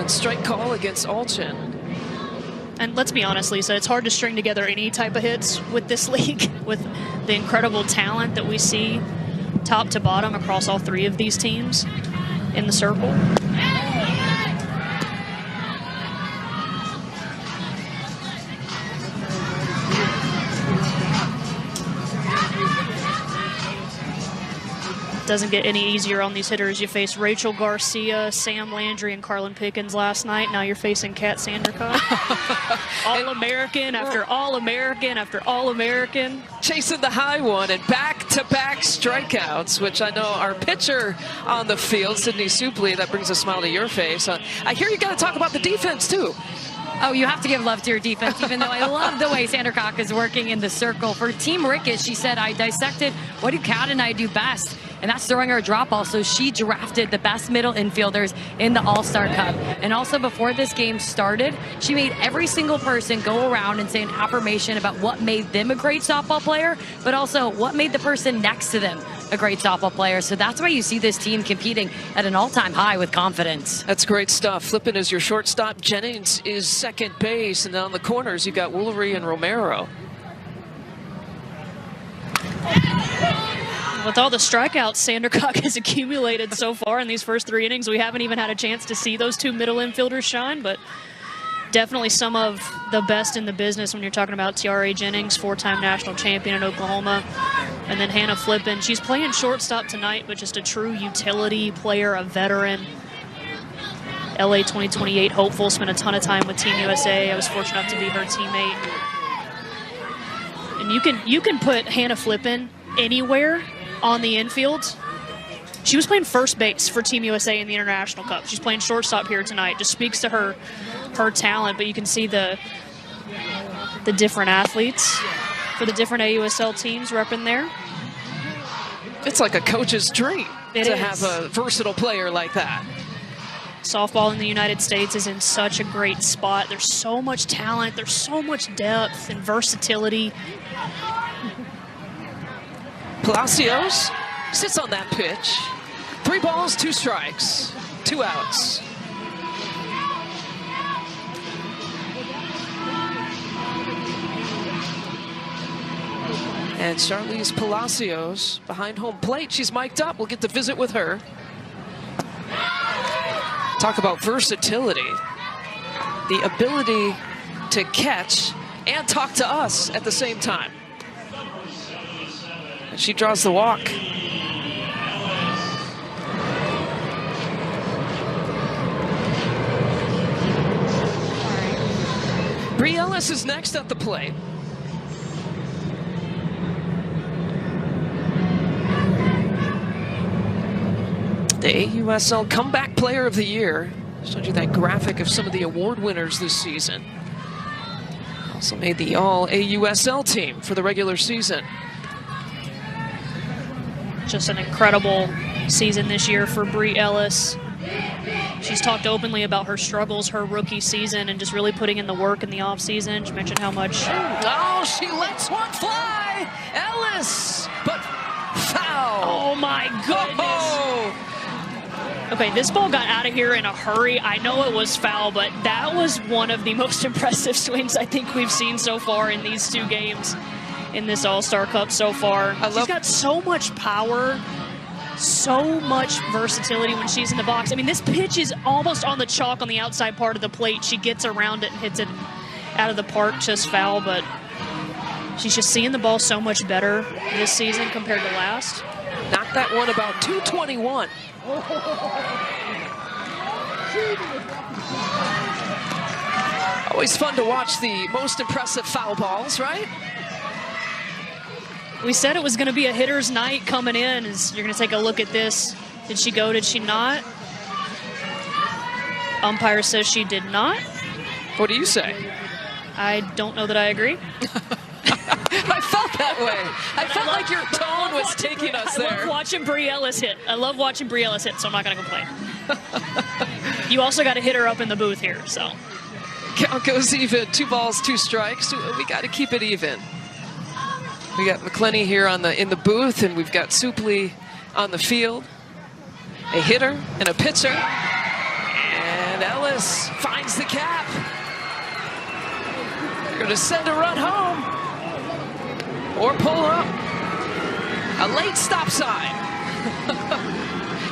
that strike call against Alchin. And let's be honest, Lisa, it's hard to string together any type of hits with this league, with the incredible talent that we see top to bottom across all three of these teams in the circle. Doesn't get any easier on these hitters. You faced Rachel Garcia, Sam Landry, and Carlin Pickens last night. Now you're facing Kat Sandercock. All-American after All-American after All-American. Chasing the high one and back-to-back strikeouts, which I know our pitcher on the field, Sydney Supley, that brings a smile to your face. I hear you got to talk about the defense, too. Oh, you have to give love to your defense, even though I love the way Sandercock is working in the circle. For Team Ricketts, she said, I dissected what do Kat and I do best, and that's throwing her drop ball. So she drafted the best middle infielders in the All-Star Cup. And also before this game started, she made every single person go around and say an affirmation about what made them a great softball player, but also what made the person next to them a great softball player. So that's why you see this team competing at an all-time high with confidence. That's great stuff. Flippin is your shortstop. Jennings is second base. And on the corners, you got Woolery and Romero. With all the strikeouts Sandercock has accumulated so far in these first 3 innings, we haven't even had a chance to see those two middle infielders shine, but definitely some of the best in the business when you're talking about Tiare Jennings, 4-time national champion in Oklahoma, and then Hannah Flippin. She's playing shortstop tonight, but just a true utility player, a veteran. LA 2028 hopeful, spent a ton of time with Team USA. I was fortunate enough to be her teammate. And you can put Hannah Flippin anywhere on the infield. She was playing first base for Team USA in the International Cup. She's playing shortstop here tonight. Just speaks to her talent, but you can see the different athletes for the different AUSL teams repping there. It's like a coach's dream to have a versatile player like that. Softball in the United States is in such a great spot. There's so much talent. There's so much depth and versatility. Palacios sits on that pitch. 3 balls, 2 strikes, 2 outs. And Charlize Palacios behind home plate. She's mic'd up. We'll get to visit with her. Talk about versatility. The ability to catch and talk to us at the same time. And she draws the walk. Bree Ellis is next at the plate. The AUSL Comeback Player of the Year. Showed you that graphic of some of the award winners this season. Also made the All-AUSL team for the regular season. Just an incredible season this year for Bree Ellis. She's talked openly about her struggles her rookie season and just really putting in the work in the offseason. She mentioned how much... Oh, she lets one fly! Ellis! But foul! Oh, my goodness! Oh. Okay, this ball got out of here in a hurry. I know it was foul, but that was one of the most impressive swings I think we've seen so far in these 2 games in this All-Star Cup so far. She's got so much power, so much versatility when she's in the box. I mean, this pitch is almost on the chalk on the outside part of the plate. She gets around it and hits it out of the park, just foul, but she's just seeing the ball so much better this season compared to last. Knocked that one about 221. Always fun to watch the most impressive foul balls, right? We said it was going to be a hitter's night coming in. As you're going to take a look at this. Did she go? Did she not? Umpire says she did not. What do you say? I don't know that I agree. I felt that way. I felt like your tone was taking us there. I love watching Bree Ellis hit. I love watching Bree Ellis hit, so I'm not going to complain. You also got to hit her up in the booth here, so. Count goes even. 2 balls, 2 strikes. We got to keep it even. We got McClenny here in the booth, and we've got Supley on the field. A hitter and a pitcher. And Ellis Ellis finds the gap. They're going to send a run home or pull up. A late stop sign.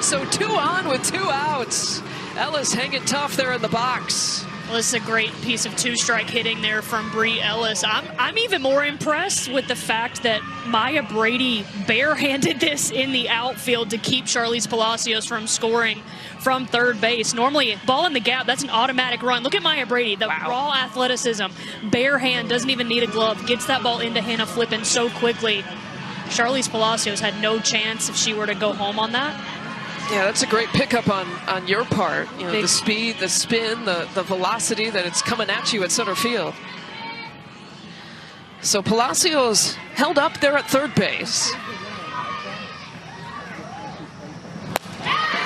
So 2 on with 2 outs. Ellis hanging tough there in the box. Well, this is a great piece of two-strike hitting there from Bree Ellis. I'm even more impressed with the fact that Maya Brady barehanded this in the outfield to keep Charlize Palacios from scoring from third base. Normally, ball in the gap, that's an automatic run. Look at Maya Brady, the raw athleticism. Bare hand, doesn't even need a glove, gets that ball into Hannah Flippin so quickly. Charlize Palacios had no chance if she were to go home on that. Yeah, that's a great pickup on your part. You know, the speed, the spin, the velocity that it's coming at you at center field. So Palacios held up there at third base.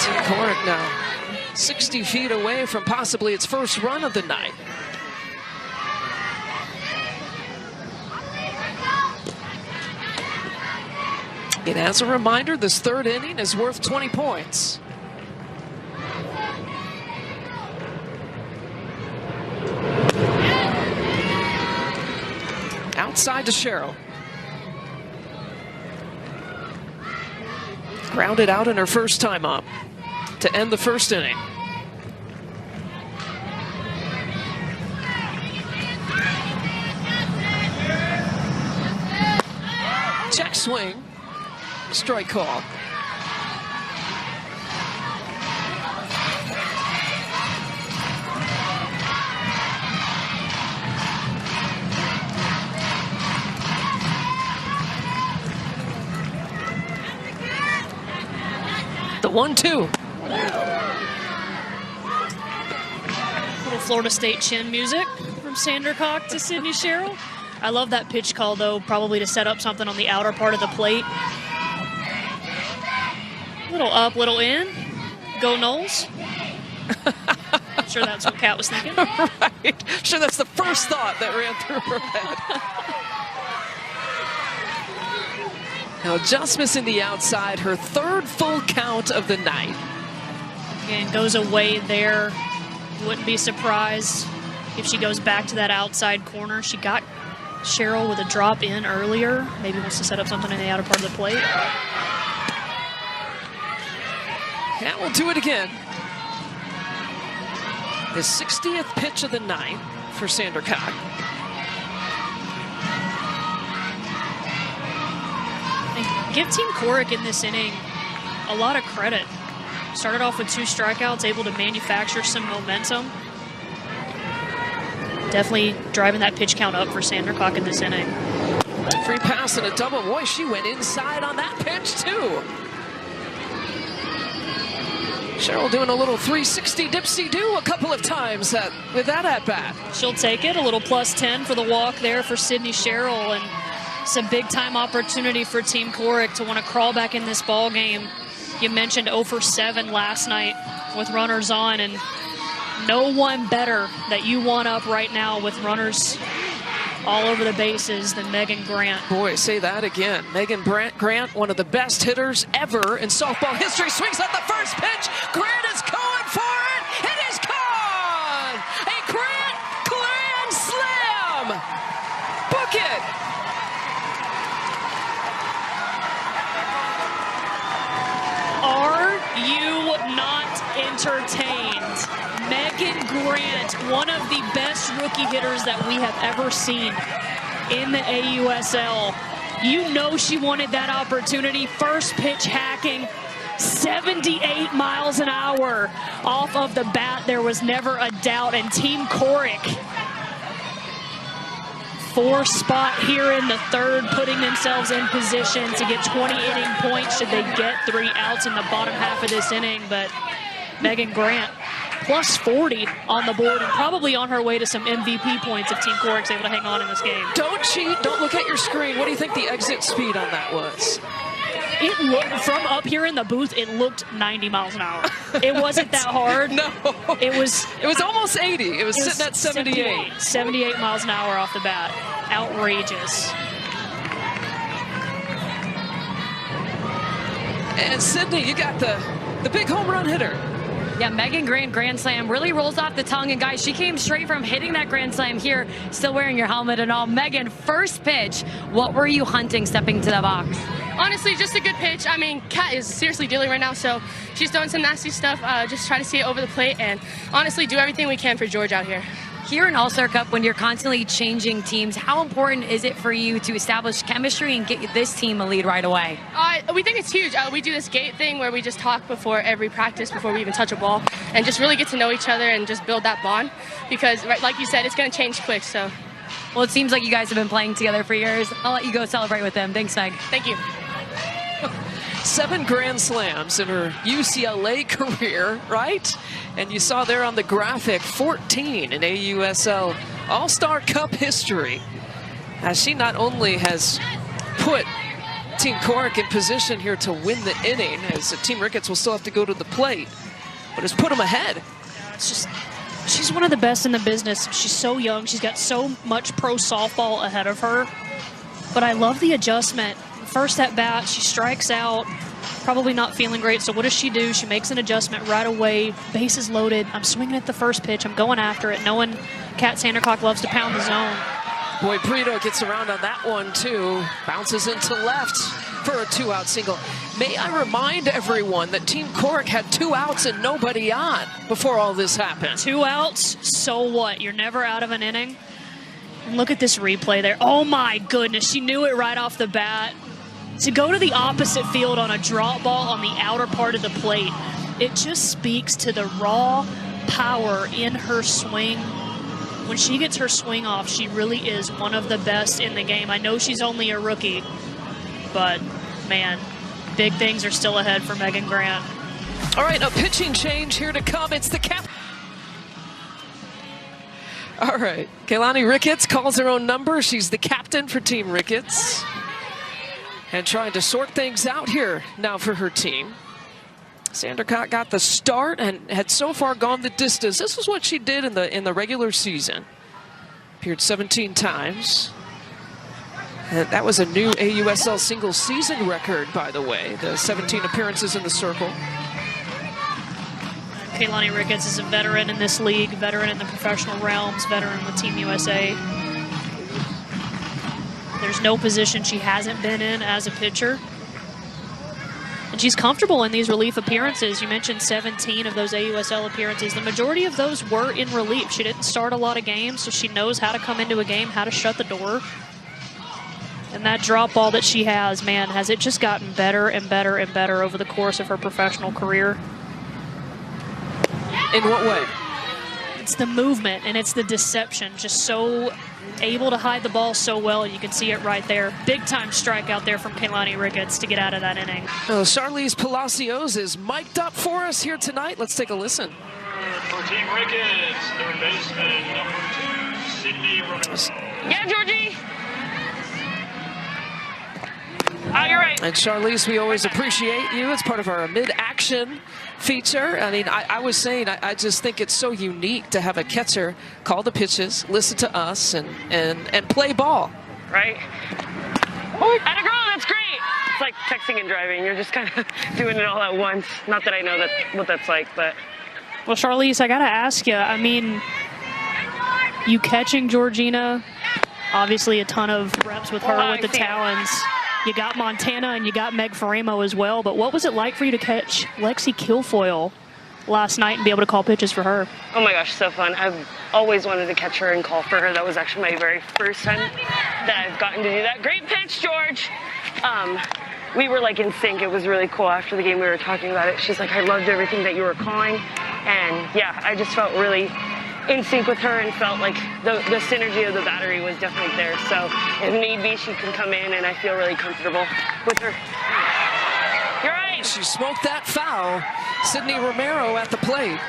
Team Corrick now 60 feet away from possibly its first run of the night. And as a reminder, this third inning is worth 20 points. Outside to Cheryl. Grounded out in her first time up to end the first inning. Check swing. Strike call. The 1-2. Little Florida State chin music from Sandercock to Sydney Sherrill. I love that pitch call, though, probably to set up something on the outer part of the plate. Little up, little in. Go Knowles. I'm sure that's what Kat was thinking. Right. Sure, that's the first thought that ran through her head. Now just missing the outside, her third full count of the night. And goes away there. Wouldn't be surprised if she goes back to that outside corner. She got Cheryl with a drop in earlier. Maybe wants to set up something in the outer part of the plate. That will do it again. The 60th pitch of the night for Sandercock. And give Team Corrick in this inning a lot of credit. Started off with 2 strikeouts, able to manufacture some momentum. Definitely driving that pitch count up for Sandercock in this inning. Free pass and a double. Boy, she went inside on that pitch too. Cheryl doing a little 360 dipsy-do a couple of times with that at-bat. She'll take it. A little +10 for the walk there for Sydney Sherrill, and some big-time opportunity for Team Corrick to want to crawl back in this ball game. You mentioned 0 for 7 last night with runners on, and no one better that you want up right now with runners all over the bases than Megan Grant. Boy, say that again. Megan Grant, one of the best hitters ever in softball history, swings at the first pitch. Grant is going for it. It is gone. A Grant grand slam. Book it. Are you not entertained? Megan Grant, one of the best rookie hitters that we have ever seen in the AUSL. You know she wanted that opportunity. First pitch hacking, 78 miles an hour off of the bat. There was never a doubt. And Team Corrick, 4 spot here in the third, putting themselves in position to get 20 inning points should they get 3 outs in the bottom half of this inning. But Megan Grant, +40 on the board, and probably on her way to some MVP points if Team Corrick's able to hang on in this game. Don't cheat. Don't look at your screen. What do you think the exit speed on that was? It looked, from up here in the booth, it looked 90 miles an hour. It wasn't that hard. No. It was almost 80. It was sitting at 78. 78 miles an hour off the bat. Outrageous. And Sydney, you got the big home run hitter. Yeah, Megan Grant grand slam really rolls off the tongue. And guys, she came straight from hitting that grand slam here, still wearing your helmet and all. Megan, first pitch, what were you hunting stepping to the box? Honestly, just a good pitch. I mean, Kat is seriously dealing right now, so she's doing some nasty stuff. Just try to see it over the plate and honestly do everything we can for George out here. Here in All-Star Cup, when you're constantly changing teams, how important is it for you to establish chemistry and get this team a lead right away? We think it's huge. We do this gate thing where we just talk before every practice, before we even touch a ball, and just really get to know each other and just build that bond because, right, like you said, it's going to change quick. So, well, it seems like you guys have been playing together for years. I'll let you go celebrate with them. Thanks, Meg. Thank you. 7 grand slams in her UCLA career, right? And you saw there on the graphic 14 in AUSL All-Star Cup history. As she not only has put Team Corrick in position here to win the inning, as Team Ricketts will still have to go to the plate, but has put them ahead. It's just, she's one of the best in the business. She's so young. She's got so much pro softball ahead of her. But I love the adjustment. First at bat, she strikes out, probably not feeling great. So what does she do? She makes an adjustment right away. Bases loaded. I'm swinging at the first pitch. I'm going after it, knowing Kat Sandercock loves to pound the zone. Boy, Brito gets around on that one, too. Bounces into left for a 2-out single. May I remind everyone that Team Corrick had 2 outs and nobody on before all this happened. 2 outs, so what? You're never out of an inning. And look at this replay there. Oh, my goodness. She knew it right off the bat. To go to the opposite field on a drop ball on the outer part of the plate, it just speaks to the raw power in her swing. When she gets her swing off, she really is one of the best in the game. I know she's only a rookie, but, man, big things are still ahead for Megan Grant. All right, a pitching change here to come. It's the cap. All right, Keilani Ricketts calls her own number. She's the captain for Team Ricketts. And trying to sort things out here now for her team. Sandercock got the start and had so far gone the distance. This is what she did in the regular season. Appeared 17 times. And that was a new AUSL single season record, by the way. The 17 appearances in the circle. Keilani Ricketts is a veteran in this league, veteran in the professional realms, veteran with Team USA. There's no position she hasn't been in as a pitcher. And she's comfortable in these relief appearances. You mentioned 17 of those AUSL appearances. The majority of those were in relief. She didn't start a lot of games, so she knows how to come into a game, how to shut the door. And that drop ball that she has, man, has it just gotten better and better and better over the course of her professional career. In what way? It's the movement and it's the deception. Just so able to hide the ball so well. You can see it right there. Big time strike out there from Keilani Ricketts to get out of that inning. Charlize Palacios is mic'd up for us here tonight. Let's take a listen. For Team Ricketts, third baseman number 2, Sydney Romero. Yeah, Georgie. You're right. And Charlize, we always appreciate you. It's part of our mid-action feature. I mean, I was saying, I just think it's so unique to have a catcher call the pitches, listen to us, and play ball. Right? Atta girl, that's great. It's like texting and driving. You're just kind of doing it all at once. Not that I know what that's like, but. Well, Charlize, I got to ask you, I mean, you catching Georgina, obviously a ton of reps with her with the Talons. You got Montana and you got Meg Faremo as well, but what was it like for you to catch Lexi Kilfoyle last night and be able to call pitches for her? Oh my gosh, so fun. I've always wanted to catch her and call for her. That was actually my very first time that I've gotten to do that. Great pitch, George. We were like in sync. It was really cool. After the game we were talking about it. She's like, I loved everything that you were calling. And yeah, I just felt really in sync with her and felt like the synergy of the battery was definitely there. So if need be, she can come in and I feel really comfortable with her. You're right. She smoked that foul. Sydney Romero at the plate.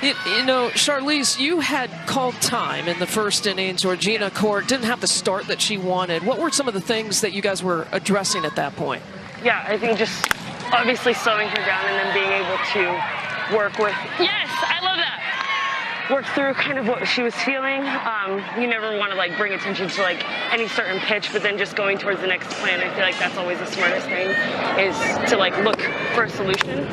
You know, Charlize, you had called time in the first inning. Georgina Corrick didn't have the start that she wanted. What were some of the things that you guys were addressing at that point? Yeah, I think just obviously slowing her down and then being able to work with, yes, I love that. Work through kind of what she was feeling. You never want to like bring attention to like any certain pitch, but then just going towards the next plan. I feel like that's always the smartest thing, is to like look for a solution.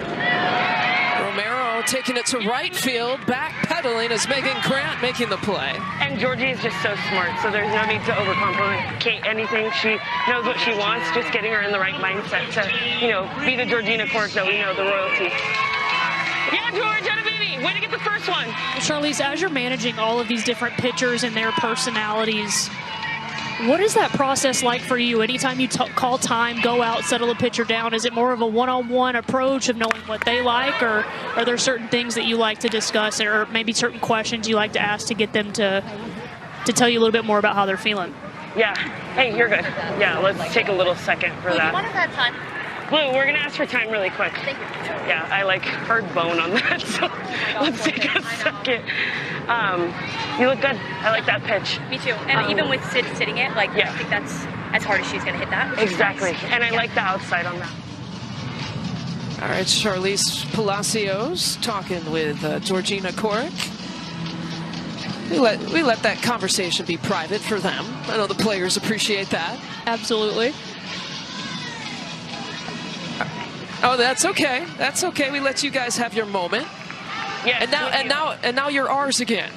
taking it to right field, backpedaling is Megan Grant making the play. And Georgie is just so smart, so there's no need to overcomplicate anything. She knows what she wants, just getting her in the right mindset to, you know, be the Georgina Corrick that we know, the royalty. Yeah, George, had a baby. Way to get the first one. Charlize, as you're managing all of these different pitchers and their personalities, what is that process like for you? Anytime you call time, go out, settle a pitcher down, is it more of a one-on-one approach of knowing what they like, or are there certain things that you like to discuss, or maybe certain questions you like to ask to get them to tell you a little bit more about how they're feeling? Yeah. Hey, you're good. Yeah, let's take a little second for that. What is that time? Blue, we're going to ask for time really quick. Thank you. Yeah, I like hard bone on that, so let's take a second. You look good. I like that pitch. Me too. And even with sitting it, like, yeah. I think that's as hard as she's going to hit that. Exactly. Nice. And I like the outside on that. All right, Charlize Palacios talking with Georgina Corrick. We let that conversation be private for them. I know the players appreciate that. Absolutely. Oh, that's okay. That's okay. We let you guys have your moment. Yeah. And now you're ours again.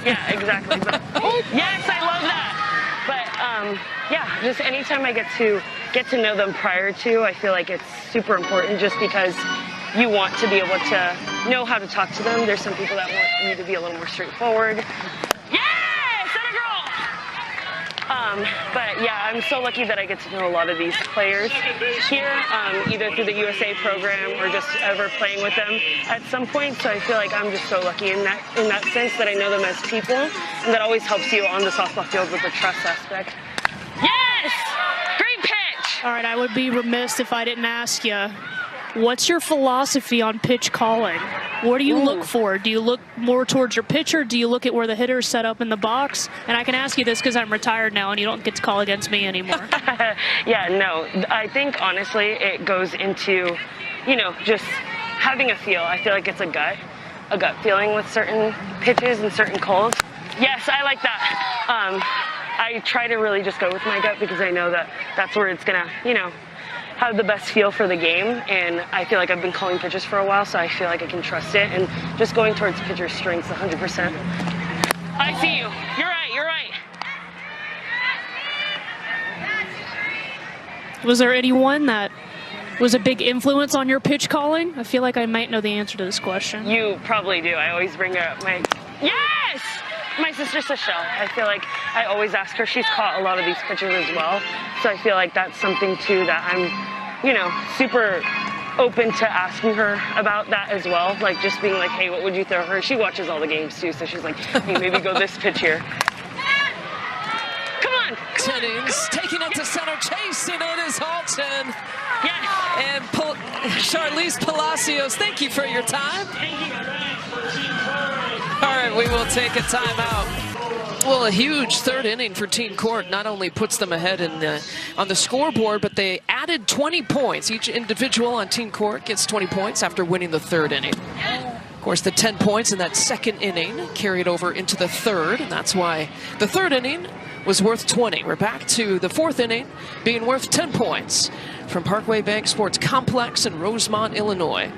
Yeah, exactly. But, yes, I love that. But yeah, just anytime I get to know them prior to, I feel like it's super important, just because you want to be able to know how to talk to them. There's some people that want you to be a little more straightforward. Yeah, center girl. But yeah, I'm so lucky that I get to know a lot of these players here, either through the USA program or just ever playing with them at some point. So I feel like I'm just so lucky in that sense, that I know them as people, and that always helps you on the softball field with the trust aspect. Yes! Great pitch! All right, I would be remiss if I didn't ask you, what's your philosophy on pitch calling? What do you look for? Do you look more towards your pitcher? Do you look at where the hitter's set up in the box? And I can ask you this because I'm retired now and you don't get to call against me anymore. Yeah, no. I think, honestly, it goes into, you know, just having a feel. I feel like it's a gut feeling with certain pitches and certain calls. Yes, I like that. I try to really just go with my gut, because I know that that's where it's going to, you know, have the best feel for the game, and I feel like I've been calling pitches for a while, so I feel like I can trust it, and just going towards pitcher strengths 100%. I see you. You're right. Was there anyone that was a big influence on your pitch calling? I feel like I might know the answer to this question. You probably do. I always bring up yes! My sister Sachelle. I feel like I always ask her. She's caught a lot of these pitches as well, so I feel like that's something too that I'm, you know, super open to asking her about that as well. Like, just being like, hey, what would you throw her? She watches all the games too, so she's like, hey, maybe go this pitch here. Come on! Jennings taking it to center, chasing it is Halton. Yes! And Charlize Palacios, thank you for your time. All right, we will take a timeout. Well, a huge third inning for Team Corrick not only puts them ahead on the scoreboard, but they added 20 points. Each individual on Team Corrick gets 20 points after winning the third inning. Of course, the 10 points in that second inning carried over into the third, and that's why the third inning was worth 20. We're back to the fourth inning being worth 10 points from Parkway Bank Sports Complex in Rosemont, Illinois.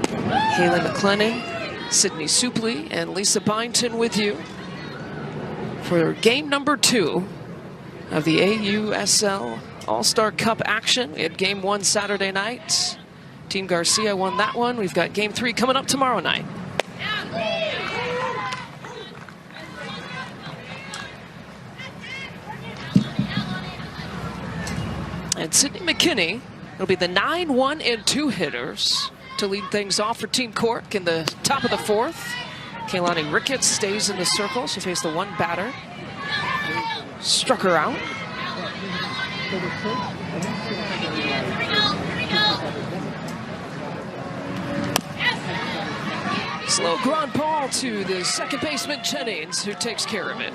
Haley McClennan, Sydney Supley, and Lisa Byington with you for game number 2 of the AUSL All-Star Cup action. We had game 1 Saturday night. Team Garcia won that one. We've got game 3 coming up tomorrow night. And Sydney McKinney will be the 9-1 and 2 hitters to lead things off for Team Corrick in the top of the 4th. Kaylani Ricketts stays in the circle. She faced the one batter. Struck her out. Slow ground ball to the second baseman Jennings, who takes care of it.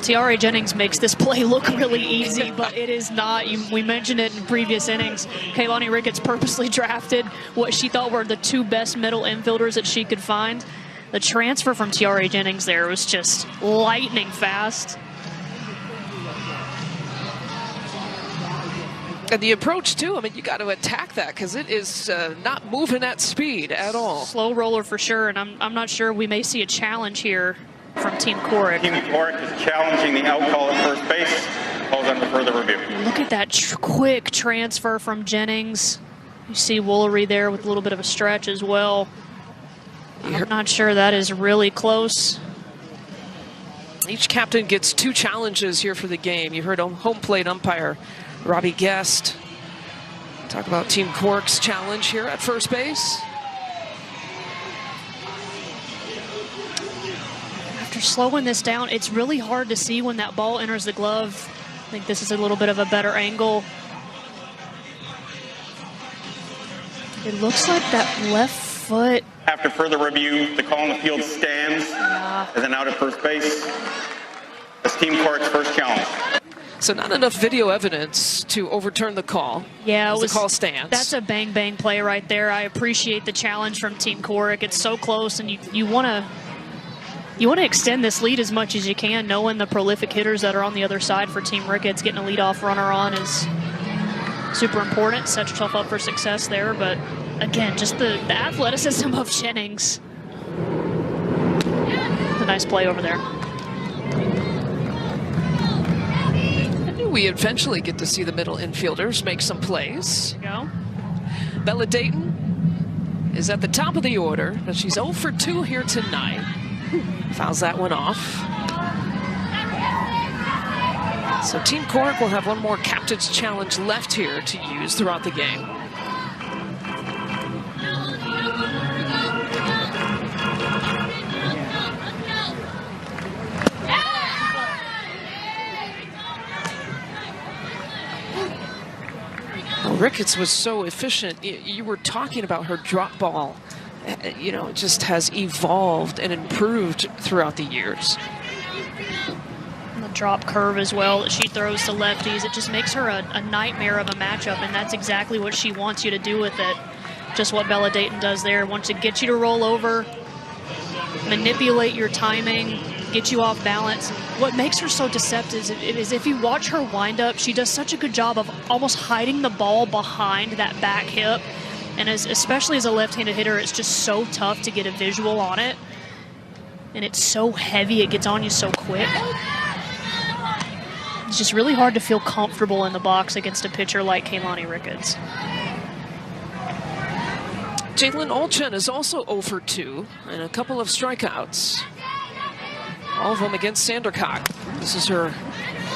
Tiare Jennings makes this play look really easy, but it is not. We mentioned it in previous innings. Kaylani Ricketts purposely drafted what she thought were the 2 best middle infielders that she could find. The transfer from Tiare Jennings there was just lightning fast. And the approach, too, I mean, you got to attack that because it is not moving at speed at all. Slow roller for sure, and I'm not sure we may see a challenge here from Team Corrick. Team Corrick is challenging the out call at first base. Calls under further review. Look at that quick transfer from Jennings. You see Woolery there with a little bit of a stretch as well. I'm not sure that is really close. Each captain gets 2 challenges here for the game. You heard home plate umpire Robbie Guest talk about Team Corrick's challenge here at first base. After slowing this down, it's really hard to see when that ball enters the glove. I think this is a little bit of a better angle. It looks like that left foot. After further review, the call on the field stands as an out at first base. That's Team Corrick's first challenge. So not enough video evidence to overturn the call. Yeah, the call stands. That's a bang play right there. I appreciate the challenge from Team Corrick. It's so close, and you want to extend this lead as much as you can, knowing the prolific hitters that are on the other side for Team Ricketts. Getting a leadoff runner on is super important. Set yourself up for success there. But again, just the athleticism of Jennings. It's a nice play over there. We eventually get to see the middle infielders make some plays. There you go. Bella Dayton is at the top of the order, but she's 0 for 2 here tonight. Fouls that one off. So Team Corrick will have one more captain's challenge left here to use throughout the game. Ricketts was so efficient. You were talking about her drop ball. You know, it just has evolved and improved throughout the years. And the drop curve as well that she throws to lefties. It just makes her a nightmare of a matchup, and that's exactly what she wants you to do with it. Just what Bella Dayton does there. Wants to get you to roll over, manipulate your timing, get you off balance. What makes her so deceptive is if you watch her wind up, she does such a good job of almost hiding the ball behind that back hip. And especially as a left-handed hitter, it's just so tough to get a visual on it. And it's so heavy, it gets on you so quick. It's just really hard to feel comfortable in the box against a pitcher like Kaylani Ricketts. Jalen Olchen is also 0 for 2 and a couple of strikeouts. All of them against Sandercock. This is her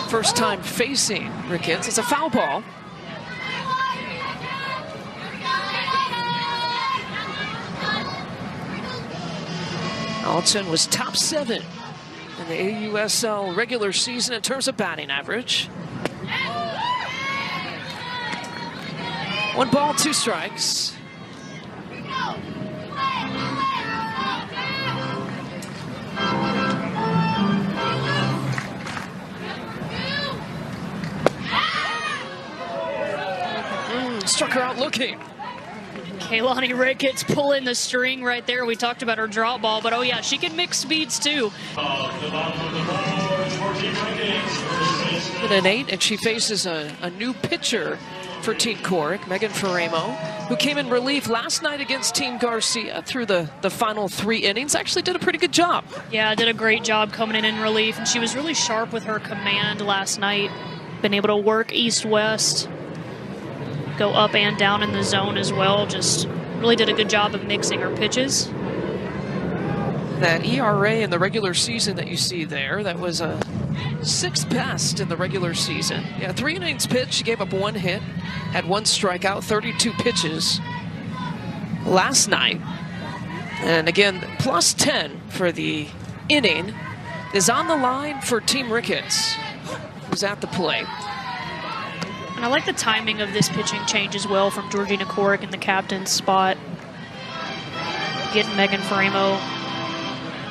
first time facing Ricketts. It's a foul ball. Olchen was top 7 in the AUSL regular season in terms of batting average. 1 ball, 2 strikes. Struck her out looking. Kaylani Ricketts pulling the string right there. We talked about her drop ball, but oh yeah, she can mix speeds too. With an 8, and she faces a new pitcher for Team Corrick, Megan Faremo, who came in relief last night against Team Garcia through the final 3 innings. Actually did a pretty good job. Yeah, did a great job coming in relief, and she was really sharp with her command last night. Been able to work east-west, go up and down in the zone as well. Just really did a good job of mixing her pitches. That ERA in the regular season that you see there, that was a 6th best in the regular season. Yeah, 3 innings pitched, she gave up 1 hit, had 1 strikeout, 32 pitches last night. And again, plus 10 for the inning is on the line for Team Ricketts, who's at the plate. And I like the timing of this pitching change as well from Georgina Corrick in the captain's spot. Getting Megan Faremo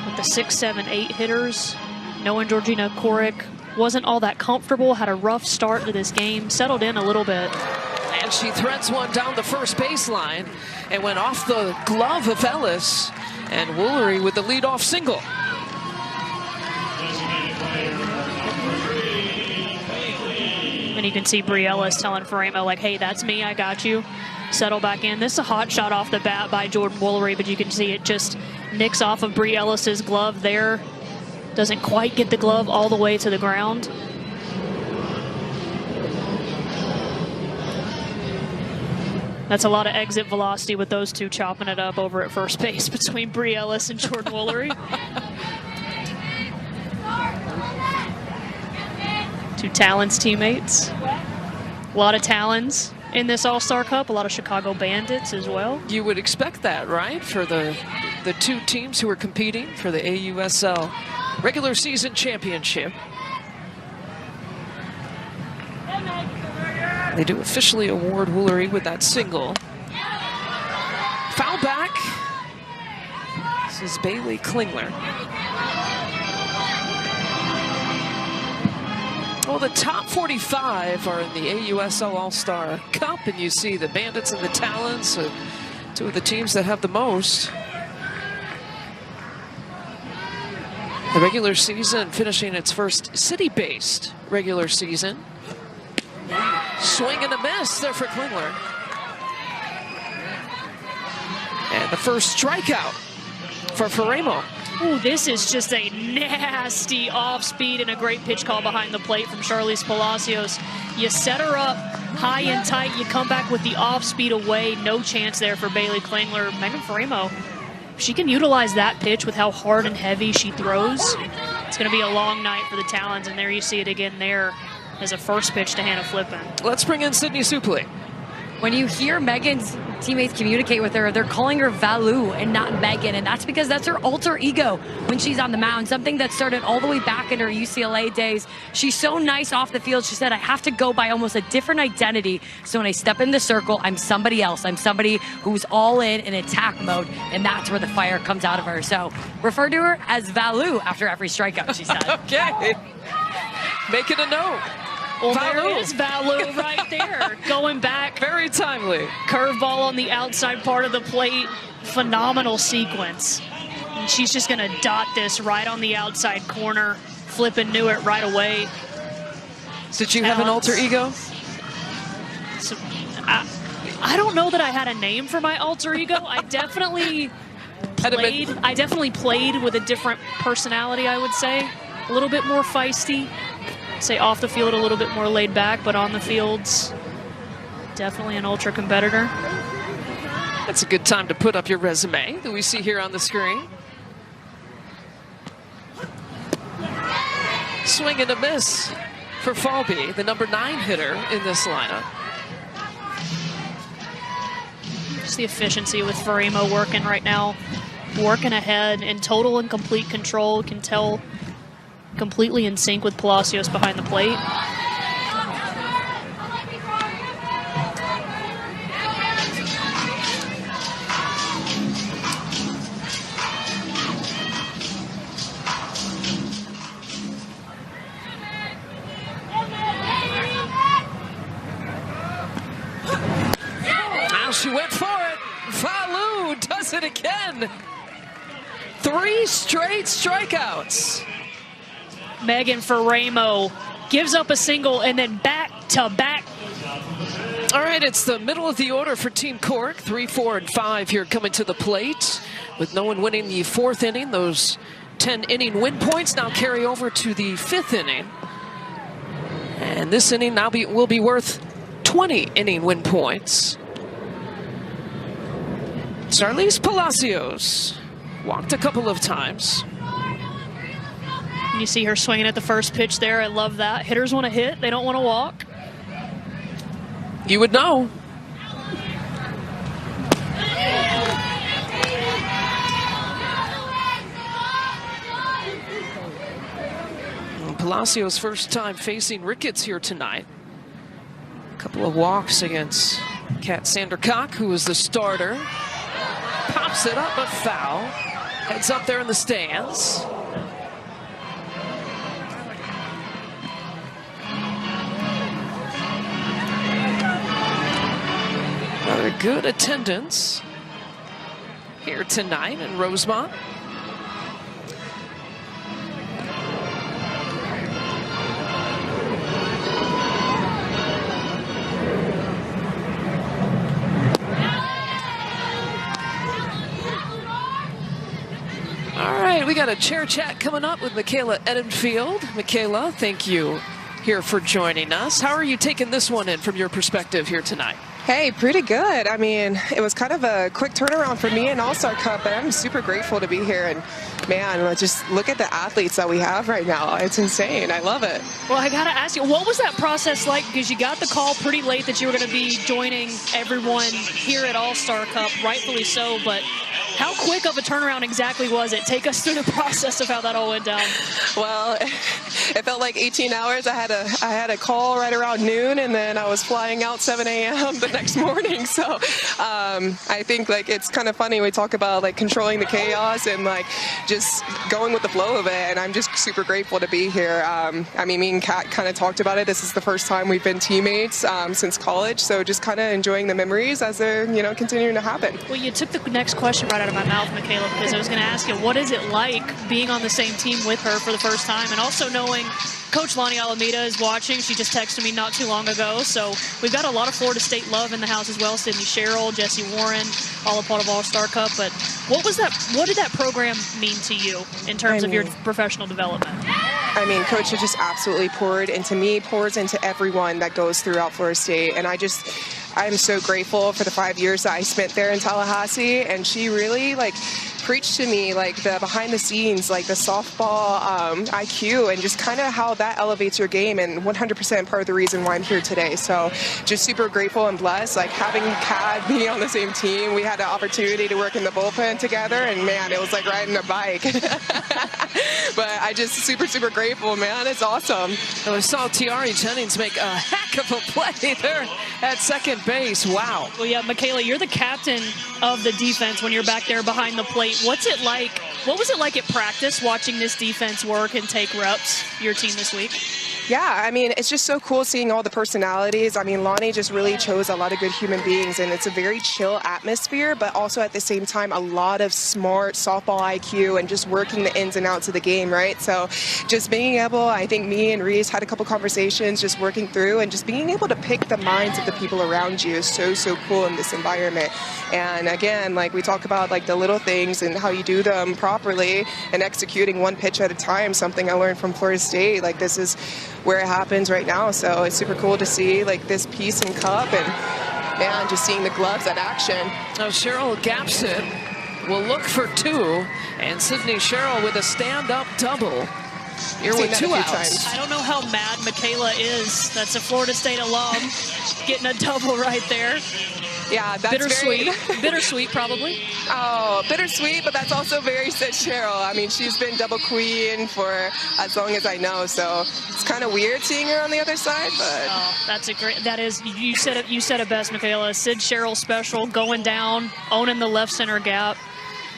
with the 6, 7, 8 hitters. Knowing Georgina Corrick wasn't all that comfortable, had a rough start to this game, settled in a little bit. And she threads one down the first baseline and went off the glove of Ellis, and Woolery with the leadoff single. And you can see Briella telling Faremo, like, hey, that's me, I got you. Settle back in. This is a hot shot off the bat by Jordan Woolery, but you can see it just nicks off of Brie Ellis's glove there. Doesn't quite get the glove all the way to the ground. That's a lot of exit velocity with those two chopping it up over at first base between Brie Ellis and Jordan Woolery. Two Talons teammates. A lot of Talons in this All-Star Cup. A lot of Chicago Bandits as well. You would expect that, right? For the two teams who are competing for the AUSL regular season championship. They do officially award Woolery with that single. Foul back. This is Bailey Klingler. Well, the top 45 are in the AUSL All-Star Cup, and you see the Bandits and the Talons, two of the teams that have the most. The regular season finishing its first city-based regular season. Swing and a miss there for Klingler. And the first strikeout for Faremo. Ooh, this is just a nasty off-speed and a great pitch call behind the plate from Charlize Palacios. You set her up high and tight. You come back with the off-speed away. No chance there for Bailey Klingler. Megan Faremo, she can utilize that pitch with how hard and heavy she throws. It's going to be a long night for the Talons, and there you see it again there as a first pitch to Hannah Flippen. Let's bring in Sydney Suplee. When you hear Megan's teammates communicate with her, they're calling her Valu and not Megan, and that's because that's her alter ego when she's on the mound, something that started all the way back in her UCLA days. She's so nice off the field. She said, I have to go by almost a different identity, so when I step in the circle, I'm somebody else. I'm somebody who's all in attack mode, and that's where the fire comes out of her. So refer to her as Valu after every strikeout, she said. Okay. Make it a note. Well, there is Valu right there, going back. Very timely. Curveball on the outside part of the plate. Phenomenal sequence. And she's just going to dot this right on the outside corner. Flippen knew it right away. Did you have an alter ego? So, I don't know that I had a name for my alter ego. I definitely played with a different personality, I would say. A little bit more feisty. Say off the field a little bit more laid back, but on the fields, definitely an ultra competitor. That's a good time to put up your resume that we see here on the screen. Swing and a miss for Falby, the number 9 hitter in this lineup. Just the efficiency with Faremo working right now, working ahead in total and complete control. Can tell completely in sync with Palacios behind the plate. Now she went for it. Valu does it again. 3 straight strikeouts. Megan Faremo gives up a single and then back to back. All right, it's the middle of the order for Team Corrick. 3, 4, and 5 here coming to the plate. With no one winning the 4th inning, those 10-inning win points now carry over to the 5th inning. And this inning now will be worth 20-inning win points. Charlize Palacios walked a couple of times. You see her swinging at the first pitch there. I love that. Hitters want to hit. They don't want to walk. You would know. Palacios' first time facing Ricketts here tonight. A couple of walks against Kat Sandercock, who was the starter. Pops it up, but foul. Heads up there in the stands. Another good attendance here tonight in Rosemont. right, we got a chair chat coming up with Michaela Edenfield. Michaela, thank you here for joining us. How are you taking this one in from your perspective here tonight? Hey, pretty good. I mean, it was kind of a quick turnaround for me in All-Star Cup, but I'm super grateful to be here. And man, just look at the athletes that we have right now. It's insane. I love it. Well, I got to ask you, what was that process like? Because you got the call pretty late that you were going to be joining everyone here at All-Star Cup, rightfully so, but how quick of a turnaround exactly was it? Take us through the process of how that all went down. Well, it felt like 18 hours. I had a call right around noon, and then I was flying out 7 a.m. the next morning. So I think like it's kind of funny. We talk about like controlling the chaos and like just going with the flow of it. And I'm just super grateful to be here. I mean, me and Kat kind of talked about it. This is the first time we've been teammates since college. So just kind of enjoying the memories as they're, continuing to happen. Well, you took the next question right out of my mouth, Michaela, because I was going to ask you, what is it like being on the same team with her for the first time, and also knowing Coach Lonnie Alameda is watching. She just texted me not too long ago. So we've got a lot of Florida State love in the house as well. Sydney Sherrill, Jesse Warren, all a part of All-Star Cup. But what did that program mean to you in terms of your professional development? I mean, Coach has just absolutely poured into me, pours into everyone that goes throughout Florida State. And I'm so grateful for the 5 years that I spent there in Tallahassee. And she really preached to me the behind the scenes, the softball IQ, and just kind of how that elevates your game, and 100% part of the reason why I'm here today. So just super grateful and blessed. Having Kat being on the same team, we had the opportunity to work in the bullpen together, and man, it was like riding a bike. But I just super grateful, man. It's awesome. I saw Tiari Jennings make a heck of a play there at second base. Wow. Well, yeah, Michaela, you're the captain of the defense when you're back there behind the plate. What's it like? What was it like at practice watching this defense work and take reps, your team this week? Yeah, I mean, it's just so cool seeing all the personalities. I mean, Lonnie just really chose a lot of good human beings, and it's a very chill atmosphere, but also at the same time, a lot of smart softball IQ and just working the ins and outs of the game, right? So just being able, I think me and Reese had a couple conversations just working through, and just being able to pick the minds of the people around you is so cool in this environment. And again, we talk about the little things and how you do them properly and executing one pitch at a time, something I learned from Florida State. This is where it happens right now. So it's super cool to see this piece and cup, and man, just seeing the gloves at action. Now Cheryl gaps it, will look for two, and Sydney Sherrill with a stand-up double. You're with 2 outs. I don't know how mad Michaela is. That's a Florida State alum getting a double right there. Yeah, that's bittersweet. Bittersweet, probably. Oh, bittersweet, but that's also very Sid Cheryl. I mean, she's been double queen for as long as I know, so it's kind of weird seeing her on the other side. But that's a great. That is, you said it. You said it best, Michaela. Sid Cheryl special, going down, owning the left center gap.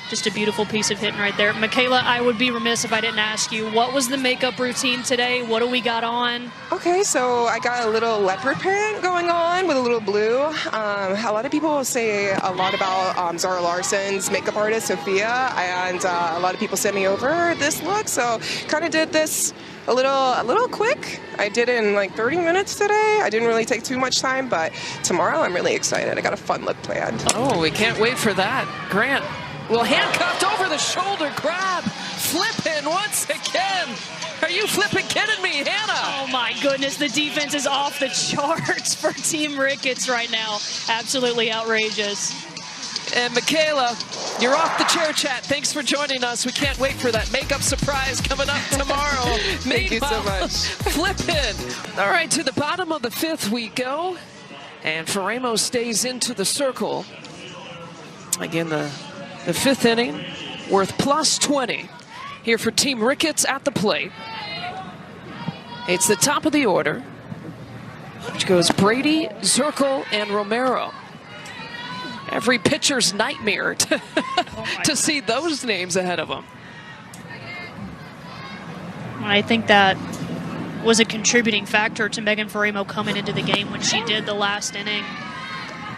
Just a beautiful piece of hitting right there. Michaela, I would be remiss if I didn't ask you, what was the makeup routine today? What do we got on? Okay, so I got a little leopard print going on with a little blue. A lot of people say a lot about Zara Larson's makeup artist, Sophia, and a lot of people sent me over this look, so kind of did this a little quick. I did it in 30 minutes today. I didn't really take too much time, but tomorrow I'm really excited. I got a fun look planned. Oh, we can't wait for that. Grant. Well, handcuffed over the shoulder grab, flipping once again. Are you flipping kidding me, Hannah? Oh my goodness, the defense is off the charts for Team Ricketts right now. Absolutely outrageous. And Michaela, you're off the chair chat. Thanks for joining us. We can't wait for that makeup surprise coming up tomorrow. Thank you so much. Flipping. All right, to the bottom of the 5th we go. And Faremo stays into the circle. Again, the 5th inning, worth plus 20 here for Team Ricketts at the plate. It's the top of the order, which goes Brady, Zirkle, and Romero. Every pitcher's nightmare to see those names ahead of them. I think that was a contributing factor to Megan Faremo coming into the game when she did the last inning.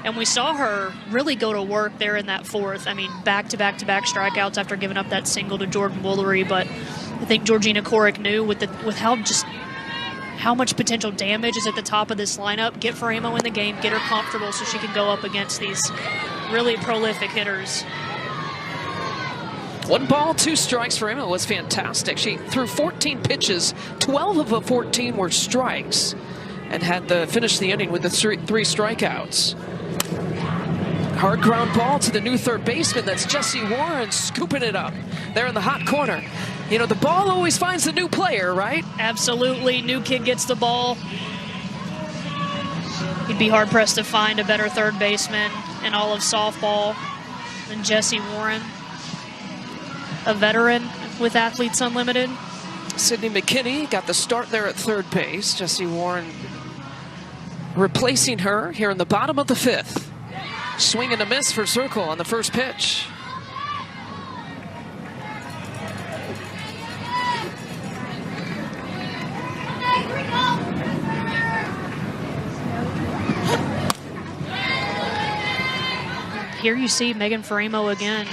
And we saw her really go to work there in that 4th. I mean, back-to-back-to-back strikeouts after giving up that single to Jordan Woolery. But I think Georgina Corrick knew with how much potential damage is at the top of this lineup. Get Faremo in the game, get her comfortable so she can go up against these really prolific hitters. 1 ball, 2 strikes for Emma was fantastic. She threw 14 pitches, 12 of the 14 were strikes, and had finished the inning with the 3 strikeouts. Hard ground ball to the new third baseman. That's Jesse Warren scooping it up there in the hot corner. You know, the ball always finds the new player, right? Absolutely. New kid gets the ball. He'd be hard-pressed to find a better third baseman in all of softball than Jesse Warren, a veteran with Athletes Unlimited. Sydney McKinney got the start there at third base. Jesse Warren replacing her here in the bottom of the 5th. Swing and a miss for Circle on the first pitch. Here you see Megan Farimo again,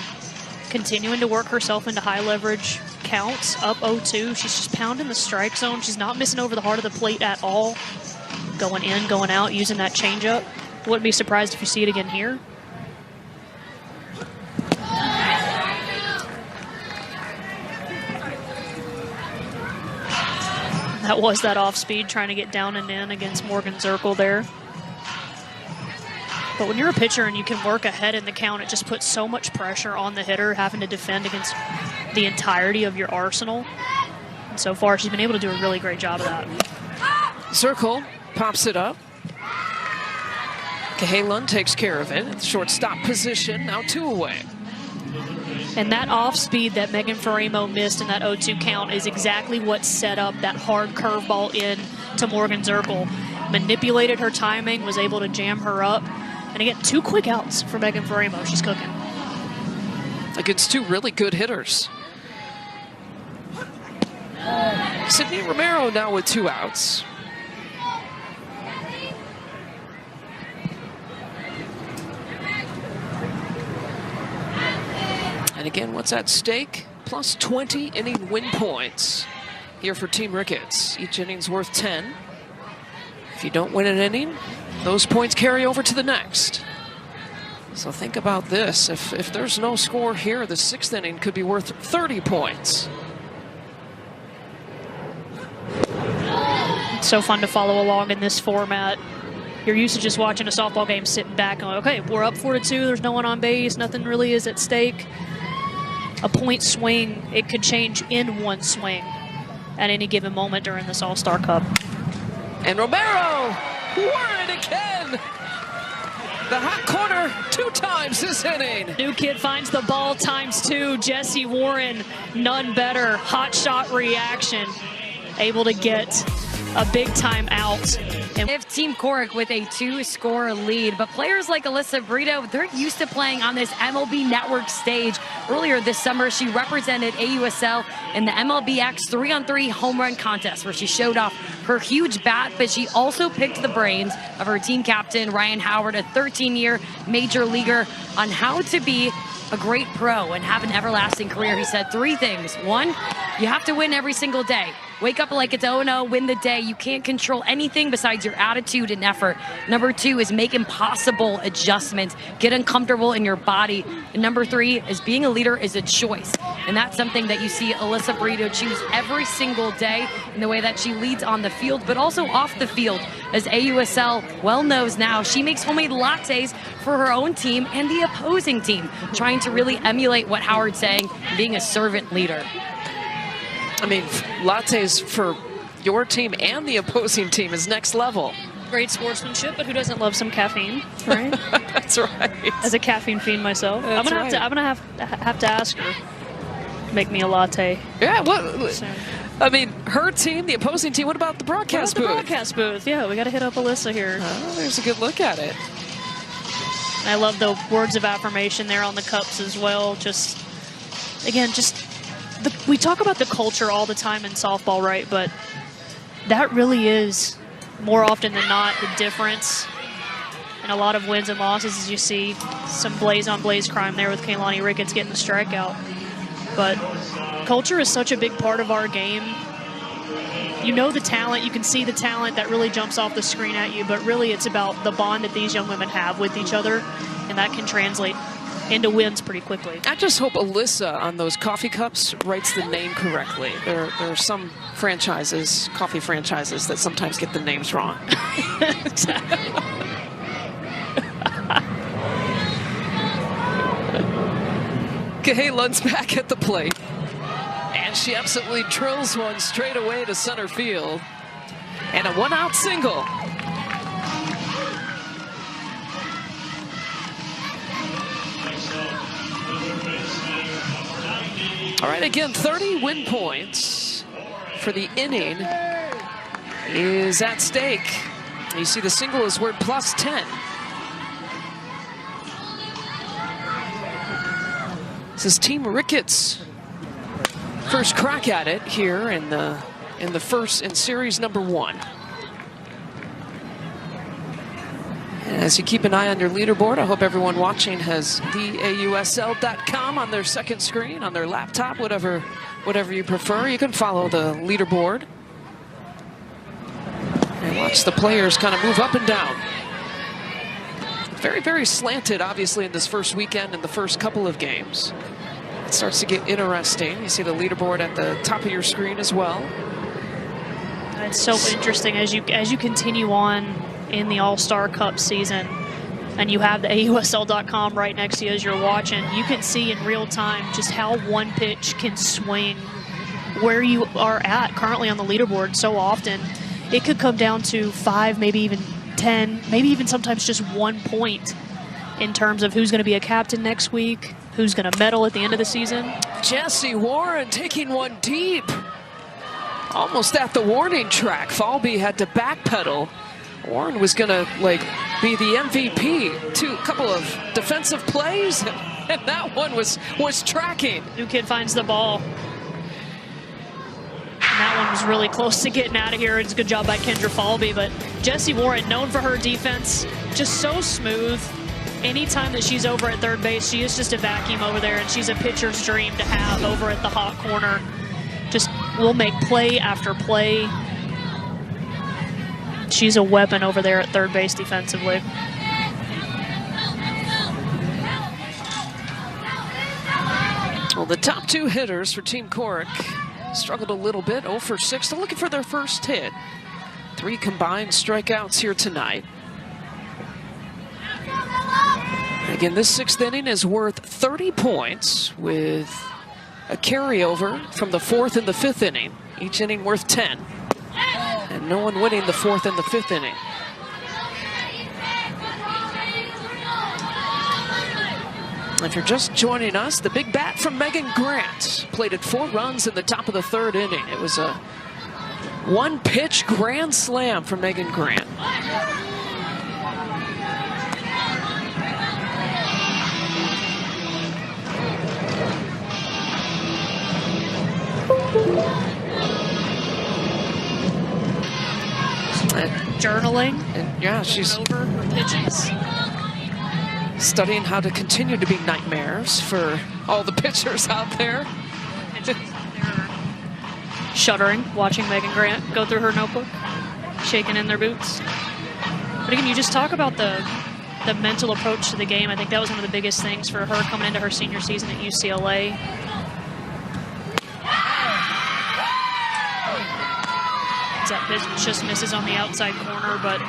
continuing to work herself into high leverage counts, up 0-2. She's just pounding the strike zone. She's not missing over the heart of the plate at all. Going in, going out, using that changeup. Wouldn't be surprised if you see it again here. That was that off speed, trying to get down and in against Morgan Zirkle there. But when you're a pitcher and you can work ahead in the count, it just puts so much pressure on the hitter, having to defend against the entirety of your arsenal. And so far, she's been able to do a really great job of that. Circle pops it up. Cahalan takes care of it. It's shortstop position, now 2 away. And that off speed that Megan Farimo missed in that 0-2 count is exactly what set up that hard curveball in to Morgan Zirkle. Manipulated her timing, was able to jam her up. And again, 2 quick outs for Megan Farimo. She's cooking. Against 2 really good hitters. Sydney Romero now with 2 outs. And again, what's at stake? Plus 20 inning win points here for Team Ricketts. Each inning's worth 10. If you don't win an inning, those points carry over to the next. So think about this. If there's no score here, the 6th inning could be worth 30 points. It's so fun to follow along in this format. You're used to just watching a softball game, sitting back and like, okay, we're up 4-2, there's no one on base, nothing really is at stake. A point swing, it could change in one swing at any given moment during this All-Star Cup. And Romero, Warren again. The hot corner 2 times this inning. New kid finds the ball ×2. Jesse Warren, none better. Hot shot reaction. Able to get a big time out. And if Team Corrick with a 2-score lead, but players like Alyssa Brito, they're used to playing on this MLB Network stage. Earlier this summer, she represented AUSL in the MLBX 3-on-3 home run contest, where she showed off her huge bat, but she also picked the brains of her team captain, Ryan Howard, a 13-year major leaguer, on how to be a great pro and have an everlasting career. He said 3 things. 1, you have to win every single day. Wake up like it's 0-0, win the day. You can't control anything besides your attitude and effort. Number 2 is make impossible adjustments. Get uncomfortable in your body. And number 3 is being a leader is a choice. And that's something that you see Alyssa Brito choose every single day in the way that she leads on the field, but also off the field. As AUSL well knows now, she makes homemade lattes for her own team and the opposing team, trying to really emulate what Howard's saying, being a servant leader. I mean, lattes for your team and the opposing team is next level. Great sportsmanship, but who doesn't love some caffeine, right? That's right. As a caffeine fiend myself, That's I'm gonna have to ask her to make me a latte. Yeah, what? I mean, her team, the opposing team. What about the broadcast booth? The broadcast booth. Yeah, we got to hit up Alyssa here. Oh, there's a good look at it. And I love the words of affirmation there on the cups as well. Just again, we talk about the culture all the time in softball, right? But that really is, more often than not, the difference in a lot of wins and losses. As you see some blaze-on-blaze crime there with Kaylani Ricketts getting the strikeout. But culture is such a big part of our game. You know the talent, you can see the talent that really jumps off the screen at you, but really it's about the bond that these young women have with each other, and that can translate into wins pretty quickly. I just hope Alyssa on those coffee cups writes the name correctly. There are some franchises, coffee franchises, that sometimes get the names wrong. Cahalan's back at the plate. And she absolutely drills one straight away to center field. And a one-out single. All right, again, 30 win points for the inning is at stake. You see the single is worth plus 10. This is Team Ricketts' first crack at it here in series number 1. And as you keep an eye on your leaderboard, I hope everyone watching has theausl.com on their second screen, on their laptop, whatever you prefer. You can follow the leaderboard and watch the players kind of move up and down. Very, very slanted, obviously, in this first weekend and the first couple of games. It starts to get interesting. You see the leaderboard at the top of your screen as well. It's so interesting as you continue on in the All-Star Cup season, and you have the AUSL.com right next to you as you're watching. You can see in real time just how one pitch can swing where you are at currently on the leaderboard. So often it could come down to 5, maybe even 10, maybe even sometimes just 1 point in terms of who's going to be a captain next week, who's going to medal at the end of the season. Jessie Warren taking one deep. Almost at the warning track. Falby had to backpedal. Warren was going to be the MVP. A couple of defensive plays, and that one was tracking. New kid finds the ball. And that one was really close to getting out of here. It's a good job by Kendra Falby, but Jessie Warren, known for her defense, just so smooth. Anytime that she's over at third base, she is just a vacuum over there, and she's a pitcher's dream to have over at the hot corner. Just will make play after play. She's a weapon over there at third base defensively. Well, the top 2 hitters for Team Corrick struggled a little bit. 0 for 6. They're looking for their first hit. 3 combined strikeouts here tonight. Again, this 6th inning is worth 30 points with a carryover from the 4th and the 5th inning. Each inning worth 10. And no one winning the 4th and the 5th inning. If you're just joining us, the big bat from Megan Grant plated 4 runs in the top of the 3rd inning. It was a 1-pitch grand slam from Megan Grant. Journaling. And yeah, she's over her pitches. Studying how to continue to be nightmares for all the pitchers out there. Shuddering, watching Megan Grant go through her notebook, shaking in their boots. But again, you just talk about the mental approach to the game. I think that was one of the biggest things for her coming into her senior season at UCLA. That pitch just misses on the outside corner, but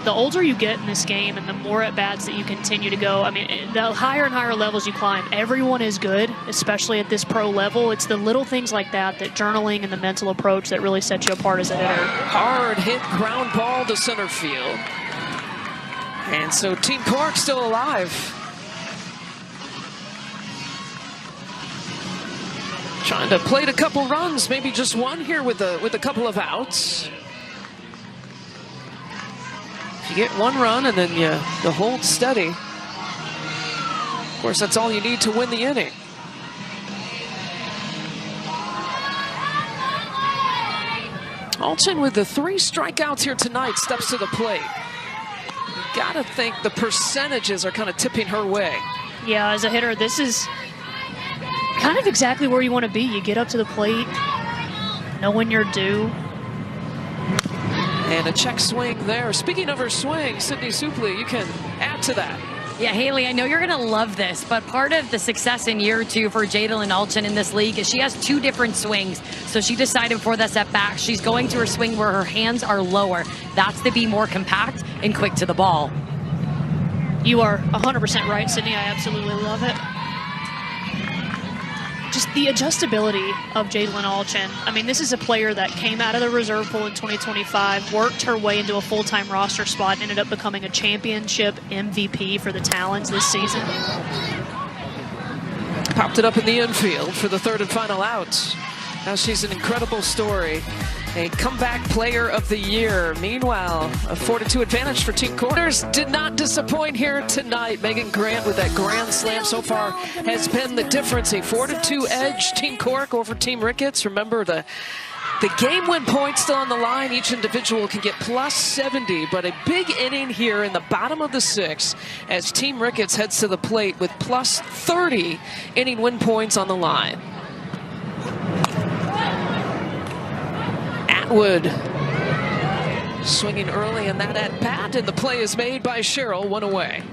the older you get in this game and the more at-bats that you continue to go, I mean, the higher and higher levels you climb, everyone is good, especially at this pro level. It's the little things like that journaling and the mental approach that really sets you apart as a hitter. Hard hit ground ball to center field. And so Team Corrick still alive. Trying to plate a couple runs, maybe just one here with a couple of outs. If you get 1 run and then you hold steady, of course, that's all you need to win the inning. Alton with the 3 strikeouts here tonight steps to the plate. You gotta think the percentages are kind of tipping her way. Yeah, as a hitter, this is kind of exactly where you want to be. You get up to the plate, know when you're due. And a check swing there. Speaking of her swing, Sydney Supley, you can add to that. Yeah, Haley, I know you're going to love this, but part of the success in year 2 for Jadalyn Alchin in this league is she has 2 different swings. So she decided for the setback, she's going to her swing where her hands are lower. That's to be more compact and quick to the ball. You are 100% right, Sydney. I absolutely love it. Just the adjustability of Jadalyn Alchin. I mean, this is a player that came out of the reserve pool in 2025, worked her way into a full-time roster spot, ended up becoming a championship MVP for the Talons this season. Popped it up in the infield for the 3rd and final out. Now she's an incredible story. A comeback player of the year. Meanwhile, a 4-2 advantage for Team Corrick. Did not disappoint here tonight. Megan Grant with that grand slam so far has been the difference. A 4-2 edge, Team Corrick over Team Ricketts. Remember, the game win points still on the line. Each individual can get plus 70, but a big inning here in the bottom of the 6th as Team Ricketts heads to the plate with plus 30 inning win points on the line. Atwood swinging early in that at bat, and the play is made by Cheryl, 1 away.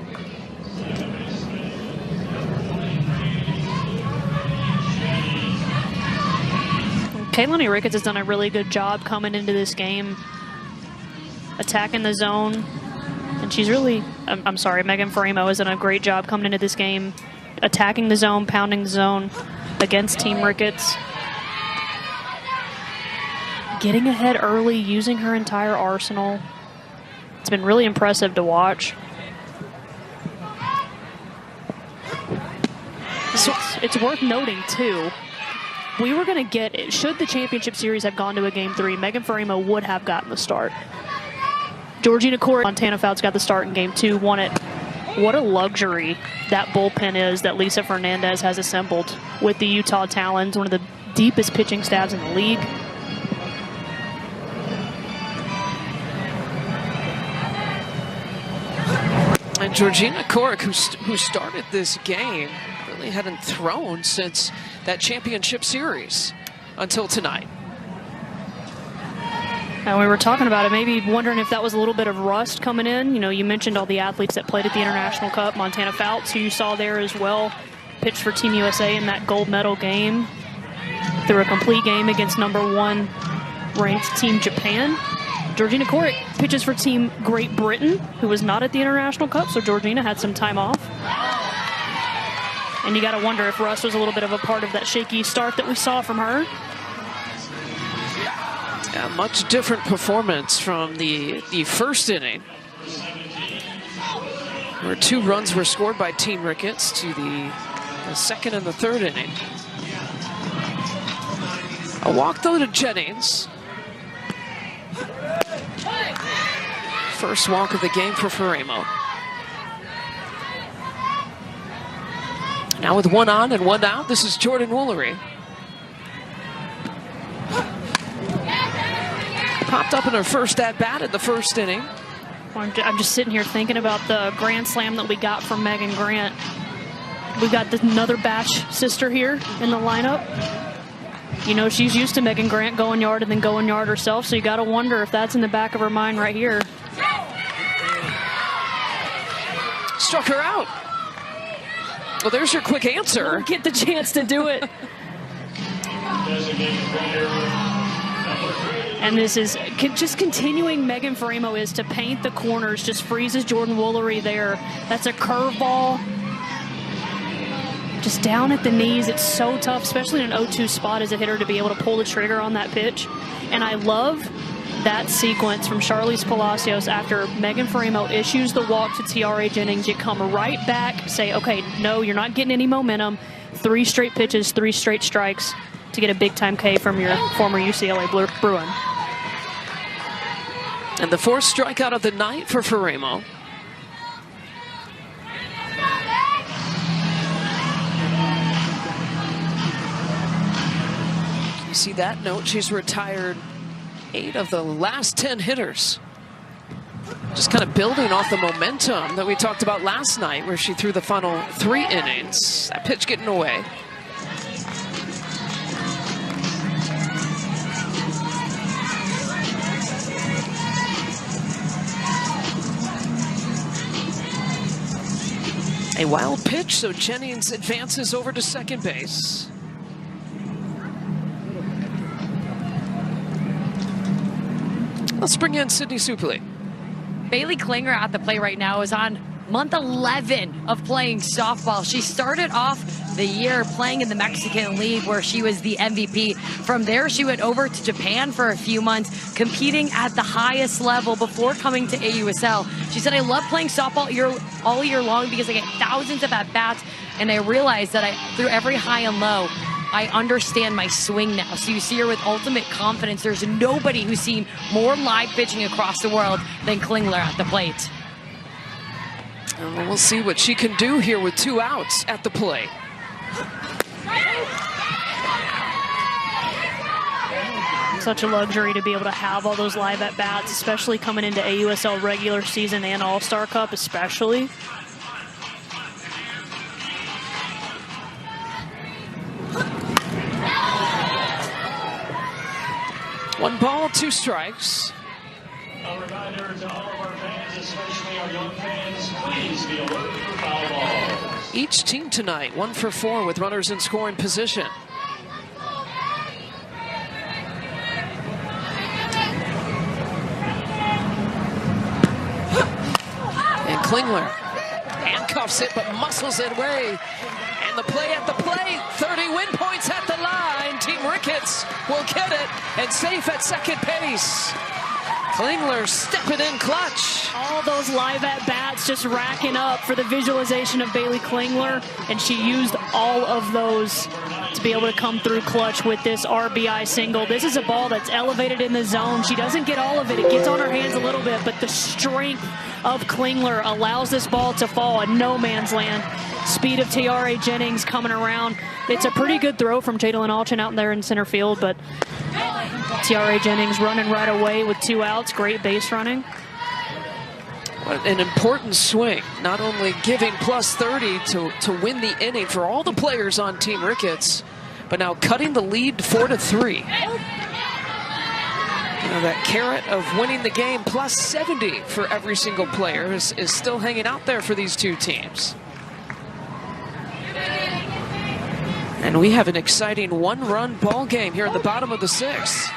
Kaylani Ricketts has done a really good job coming into this game, attacking the zone, and she's really, I'm sorry, Megan Farimo has done a great job coming into this game, attacking the zone, pounding the zone against Team Ricketts. Getting ahead early, using her entire arsenal. It's been really impressive to watch. So it's worth noting, too, we were going to get, should the championship series have gone to a Game 3, Megan Farimo would have gotten the start. Georgina Corrick, Montana Fouts got the start in Game 2, won it. What a luxury that bullpen is that Lisa Fernandez has assembled with the Utah Talons, one of the deepest pitching staffs in the league. And Georgina Corrick, who started this game, really hadn't thrown since that championship series until tonight. And we were talking about it, maybe wondering if that was a little bit of rust coming in. You know, you mentioned all the athletes that played at the International Cup. Montana Fouts, who you saw there as well, pitched for Team USA in that gold medal game. Through a complete game against #1 ranked Team Japan. Georgina Corrick pitches for Team Great Britain, who was not at the International Cup, so Georgina had some time off. And you got to wonder if rust was a little bit of a part of that shaky start that we saw from her. A much different performance from the first inning, where 2 runs were scored by Team Ricketts, to the 2nd and the 3rd inning. A walk, though, to Jennings. First walk of the game for Farimo. Now with 1 on and 1 out, this is Jordan Woolery. Popped up in her first at-bat in the 1st inning. I'm just sitting here thinking about the grand slam that we got from Megan Grant. We've got another Batch sister here in the lineup. You know, she's used to Megan Grant going yard and then going yard herself, so you got to wonder if that's in the back of her mind right here. Struck her out. Well, there's your quick answer. Don't get the chance to do it. And this is just continuing Megan Farimo is to paint the corners, just freezes Jordan Woolery there. That's a curveball. Just down at the knees. It's so tough, especially in an 0-2 spot as a hitter, to be able to pull the trigger on that pitch. And I love that sequence from Charlize Palacios after Megan Farimo issues the walk to TRA Jennings. You come right back, say, okay, no, you're not getting any momentum. 3 straight pitches, 3 straight strikes to get a big-time K from your former UCLA Bruin. And the 4th strikeout of the night for Farimo. You see that note? She's retired 8 of the last 10 hitters. Just kind of building off the momentum that we talked about last night, where she threw the final 3 innings. That pitch getting away. A wild pitch, so Jennings advances over to second base. Let's bring in Sydney Suplee. Bailey Klinger at the plate right now is on month 11 of playing softball. She started off the year playing in the Mexican League where she was the MVP. From there, she went over to Japan for a few months, competing at the highest level before coming to AUSL. She said, I love playing softball all year long because I get thousands of at-bats, and I realized that through every high and low, I understand my swing now. So you see her with ultimate confidence. There's nobody who's seen more live pitching across the world than Klingler at the plate. And we'll see what she can do here with 2 outs at the plate. Such a luxury to be able to have all those live at-bats, especially coming into AUSL regular season and All-Star Cup especially. One ball, 2 strikes. A reminder to all of our fans, especially our young fans, please be alert for foul balls. Each team tonight, 1 for 4 with runners in scoring position. And Klingler handcuffs it, but muscles it away. And the play at the plate, 30 win points at the line. Team Ricketts will get it and safe at second base. Klingler stepping in clutch. All those live at-bats just racking up for the visualization of Bailey Klingler, and she used all of those to be able to come through clutch with this RBI single. This is a ball that's elevated in the zone. She doesn't get all of it. It gets on her hands a little bit, but the strength of Klingler allows this ball to fall in no man's land. Speed of Tiare Jennings coming around. It's a pretty good throw from Jadalyn Alchin out there in center field, but Tiare Jennings running right away with 2 outs. Great base running. What an important swing, not only giving plus 30 to win the inning for all the players on Team Ricketts, but now cutting the lead 4-3. You know, that carrot of winning the game plus 70 for every single player is still hanging out there for these 2 teams. And we have an exciting 1-run ball game here in the bottom of the 6th.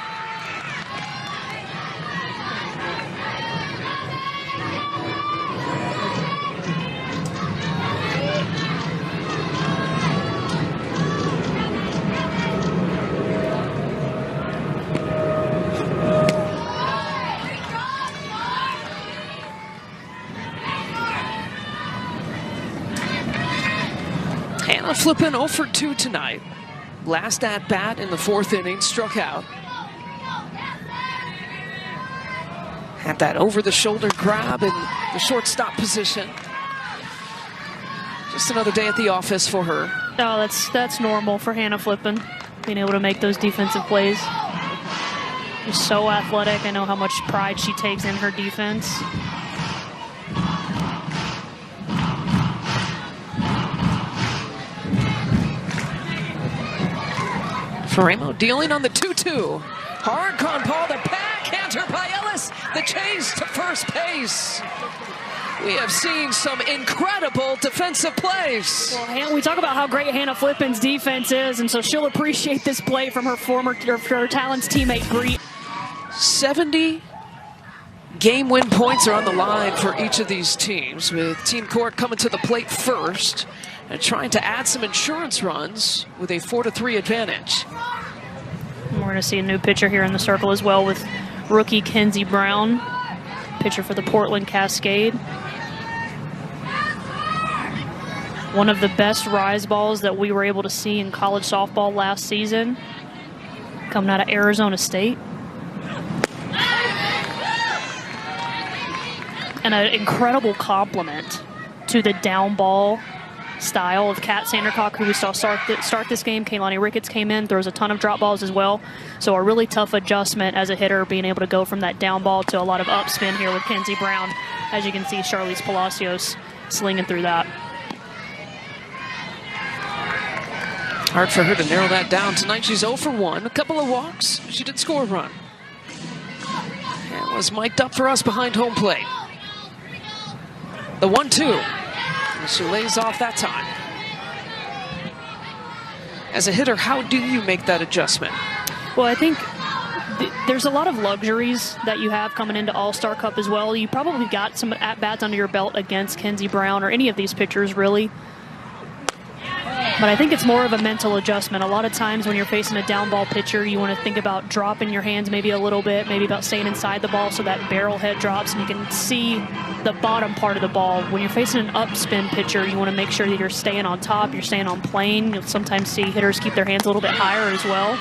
Hannah flipping 0 for 2 tonight. Last at bat in the 4th inning, struck out. Had that over the shoulder grab in the shortstop position. Just another day at the office for her. Oh, that's normal for Hannah Flippin, being able to make those defensive plays. She's so athletic. I know how much pride she takes in her defense. Faremo dealing on the 2-2. Hard ground ball, the backhander by Ellis. The chase to first base. We have seen some incredible defensive plays. Well, we talk about how great Hannah Flippin's defense is, and so she'll appreciate this play from her her Talents teammate Bree. 70 game win points are on the line for each of these teams, with Team Corrick coming to the plate first and trying to add some insurance runs with a 4-3 advantage. And we're going to see a new pitcher here in the circle as well with rookie Kenzie Brown, pitcher for the Portland Cascade. One of the best rise balls that we were able to see in college softball last season, coming out of Arizona State. And an incredible compliment to the down ball style of Kat Sandercock, who we saw start this game. Kaylani Ricketts came in, throws a ton of drop balls as well. So a really tough adjustment as a hitter, being able to go from that down ball to a lot of upspin here with Kenzie Brown. As you can see, Charlize Palacios slinging through that. Hard for her to narrow that down. Tonight she's 0 for 1, a couple of walks. She did score a run. And was mic'd up for us behind home plate. The 1-2. And she lays off that time. As a hitter, how do you make that adjustment? Well, I think there's a lot of luxuries that you have coming into All-Star Cup as well. You probably got some at-bats under your belt against Kenzie Brown or any of these pitchers, really. But I think it's more of a mental adjustment. A lot of times when you're facing a down ball pitcher, you want to think about dropping your hands maybe a little bit, maybe about staying inside the ball so that barrel head drops and you can see the bottom part of the ball. When you're facing an upspin pitcher, you want to make sure that you're staying on top, you're staying on plane. You'll sometimes see hitters keep their hands a little bit higher as well.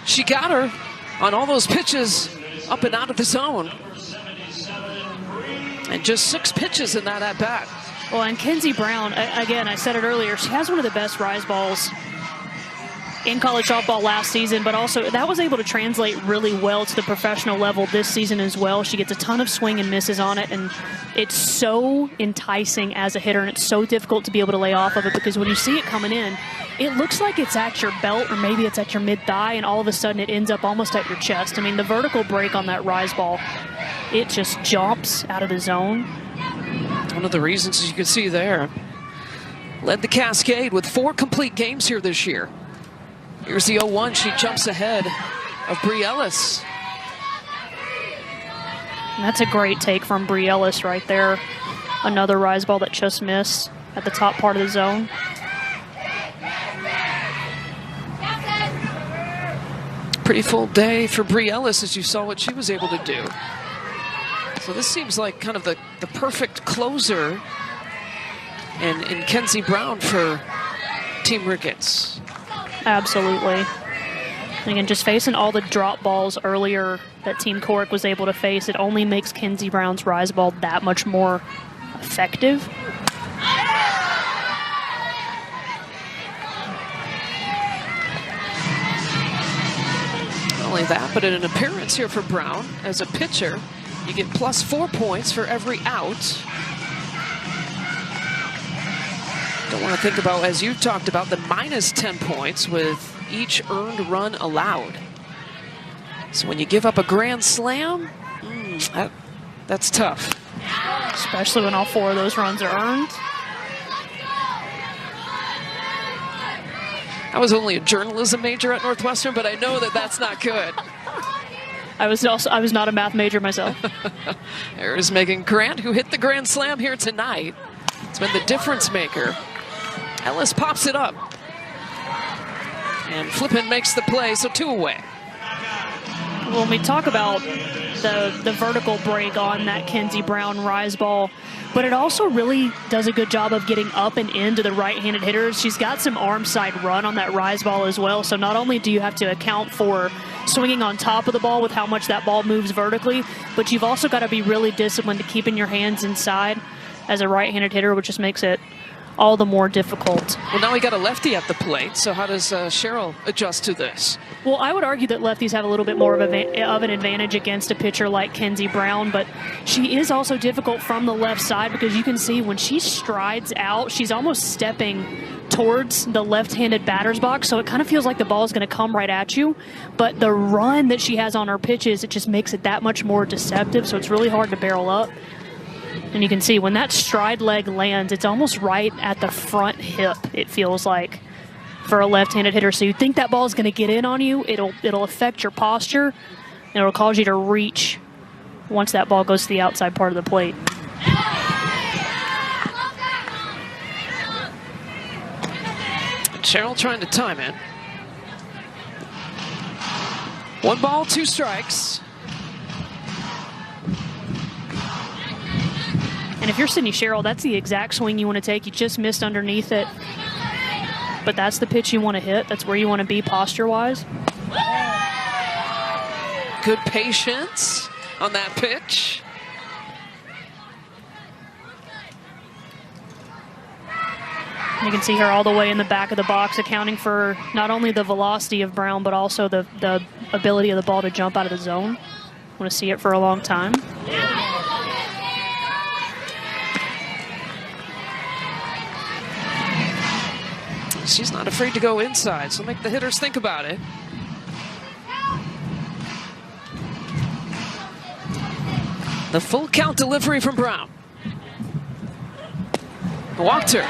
She got her on all those pitches up and out of the zone. And just 6 pitches in that at-bat. Well, and Kenzie Brown, again, I said it earlier, she has one of the best rise balls in college softball last season, but also that was able to translate really well to the professional level this season as well. She gets a ton of swing and misses on it, and it's so enticing as a hitter, and it's so difficult to be able to lay off of it because when you see it coming in, it looks like it's at your belt or maybe it's at your mid-thigh, and all of a sudden it ends up almost at your chest. I mean, the vertical break on that rise ball, it just jumps out of the zone. One of the reasons, as you can see there, led the Cascade with 4 complete games here this year. Here's the 0-1. She jumps ahead of Bree Ellis. And that's a great take from Bree Ellis right there. Another rise ball that just missed at the top part of the zone. Pretty full day for Bree Ellis as you saw what she was able to do. So this seems like kind of the perfect closer in Kenzie Brown for Team Ricketts. Absolutely. Again, just facing all the drop balls earlier that Team Corrick was able to face, it only makes Kenzie Brown's rise ball that much more effective. Not only that, but in an appearance here for Brown as a pitcher, you get plus 4 points for every out. Don't want to think about, as you talked about, the minus 10 points with each earned run allowed. So when you give up a grand slam, that's tough. Especially when all 4 of those runs are earned. I was only a journalism major at Northwestern, but I know that that's not good. I was not a math major myself. There is Megan Grant, who hit the grand slam here tonight. It's been the difference maker. Ellis pops it up. And Flippin makes the play, so 2 away. When we talk about the vertical break on that Kenzie Brown rise ball, but it also really does a good job of getting up and into the right-handed hitters. She's got some arm side run on that rise ball as well, so not only do you have to account for swinging on top of the ball with how much that ball moves vertically, but you've also got to be really disciplined to keeping your hands inside as a right-handed hitter, which just makes it all the more difficult. Well, now we got a lefty at the plate, so how does Cheryl adjust to this? Well, I would argue that lefties have a little bit more of an advantage against a pitcher like Kenzie Brown, but she is also difficult from the left side because you can see when she strides out, she's almost stepping towards the left-handed batter's box, so it kind of feels like the ball is going to come right at you, but the run that she has on her pitches, it just makes it that much more deceptive, so it's really hard to barrel up. And you can see when that stride leg lands, it's almost right at the front hip, it feels like, for a left-handed hitter. So you think that ball is going to get in on you, it'll affect your posture, and it'll cause you to reach once that ball goes to the outside part of the plate. Cheryl trying to time it. 1 ball, 2 strikes. And if you're Sydney Cheryl, that's the exact swing you want to take. You just missed underneath it. But that's the pitch you want to hit. That's where you want to be posture-wise. Good patience on that pitch. You can see her all the way in the back of the box, accounting for not only the velocity of Brown, but also the ability of the ball to jump out of the zone. Want to see it for a long time. She's not afraid to go inside, so make the hitters think about it. The full count delivery from Brown. Walked her.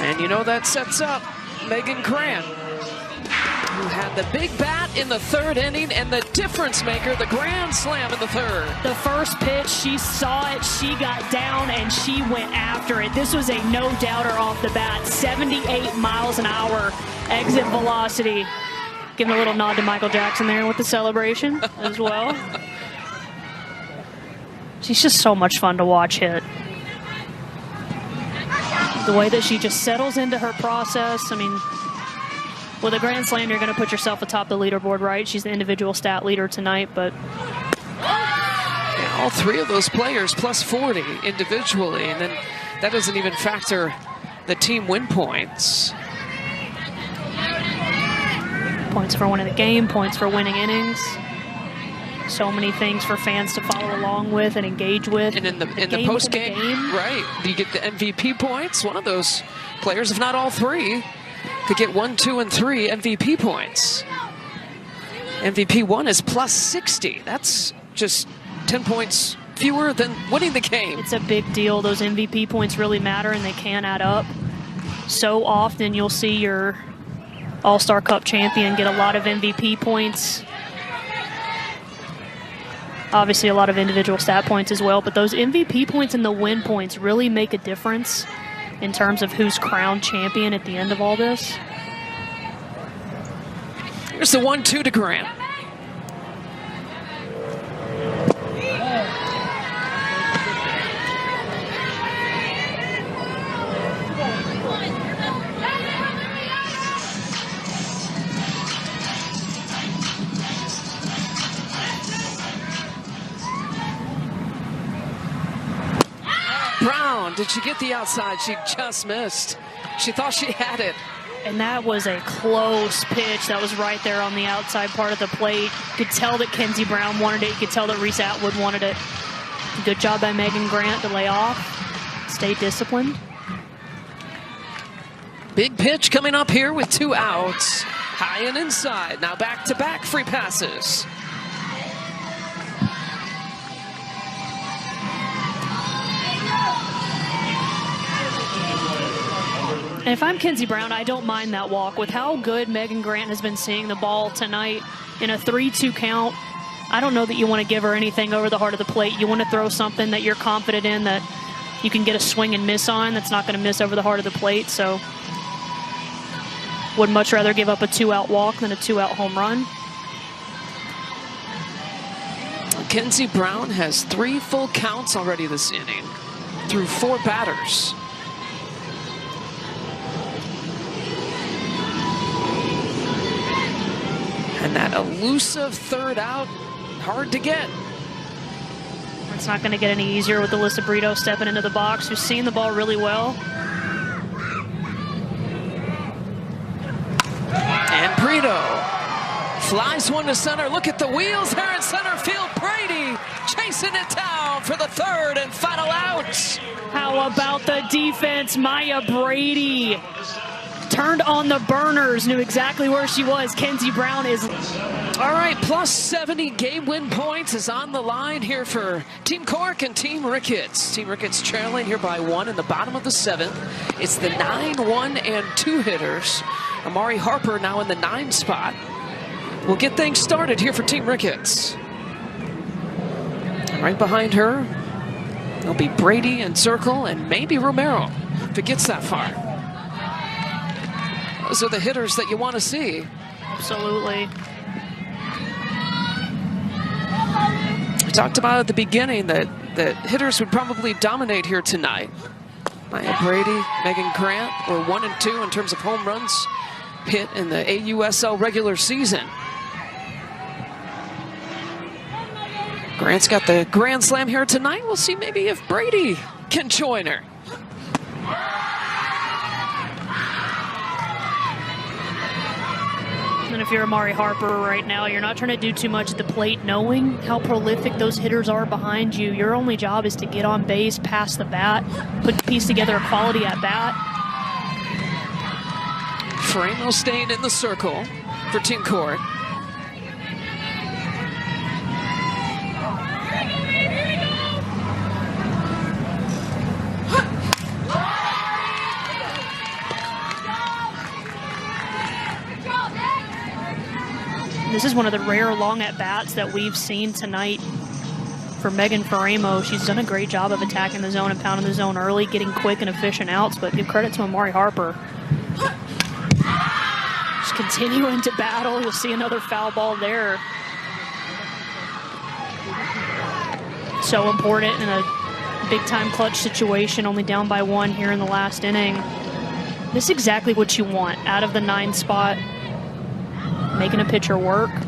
And you know that sets up Megan Grant, who had the big bat in the third inning and the difference maker, the grand slam in the third. The first pitch, she saw it, she got down, and she went after it. This was a no-doubter off the bat. 78 miles an hour exit velocity. Giving a little nod to Michael Jackson there with the celebration as well. She's just so much fun to watch hit. The way that she just settles into her process. I mean, with a grand slam, you're going to put yourself atop the leaderboard, right? She's the individual stat leader tonight, but yeah, all three of those players plus 40 individually, and then that doesn't even factor the team win points. Points for winning the game, points for winning innings. So many things for fans to follow along with and engage with. And in the post game, right? You get the MVP points. One of those players, if not all three, could get 1, 2, and 3 MVP points. MVP 1 is plus 60. That's just 10 points fewer than winning the game. It's a big deal. Those MVP points really matter, and they can add up. So often you'll see your All-Star Cup champion get a lot of MVP points. Obviously a lot of individual stat points as well, but those MVP points and the win points really make a difference in terms of who's crowned champion at the end of all this. Here's the 1-2 to Grant. Brown, did she get the outside? She just missed. She thought she had it. And that was a close pitch. That was right there on the outside part of the plate. You could tell that Kenzie Brown wanted it. You could tell that Reese Atwood wanted it. Good job by Megan Grant to lay off. Stay disciplined. Big pitch coming up here with 2 outs. High and inside. Now back-to-back free passes. And if I'm Kenzie Brown, I don't mind that walk. With how good Megan Grant has been seeing the ball tonight in a 3-2 count, I don't know that you want to give her anything over the heart of the plate. You want to throw something that you're confident in, that you can get a swing and miss on, that's not going to miss over the heart of the plate. So would much rather give up a 2-out walk than a 2-out home run. Kenzie Brown has 3 full counts already this inning through 4 batters. And that elusive third out, hard to get. It's not going to get any easier with Alyssa Brito stepping into the box, who's seen the ball really well. And Brito flies one to center. Look at the wheels there in center field. Brady chasing it down for the third and final out. How about the defense? Maya Brady turned on the burners, knew exactly where she was. Kenzie Brown is... All right, plus 70 game win points is on the line here for Team Corrick and Team Ricketts. Team Ricketts trailing here by 1 in the bottom of the 7th. It's the 9, 1, and 2 hitters. Amari Harper now in the 9 spot. We'll get things started here for Team Ricketts. And right behind her, it'll be Brady and Circle and maybe Romero if it gets that far. Those are the hitters that you want to see. Absolutely. We talked about at the beginning that hitters would probably dominate here tonight. Maya Brady, Megan Grant were 1 and 2 in terms of home runs hit in the AUSL regular season. Grant's got the grand slam here tonight. We'll see maybe if Brady can join her. And if you're Amari Harper right now, you're not trying to do too much at the plate, knowing how prolific those hitters are behind you. Your only job is to get on base, pass the bat, piece together a quality at bat. Framo staying in the circle for Team Corrick. This is one of the rare long at-bats that we've seen tonight for Megan Faramo. She's done a great job of attacking the zone and pounding the zone early, getting quick and efficient outs, but give credit to Amari Harper. Just continuing to battle. You'll see another foul ball there. So important in a big-time clutch situation, only down by 1 here in the last inning. This is exactly what you want out of the 9 spot, making a pitcher work. And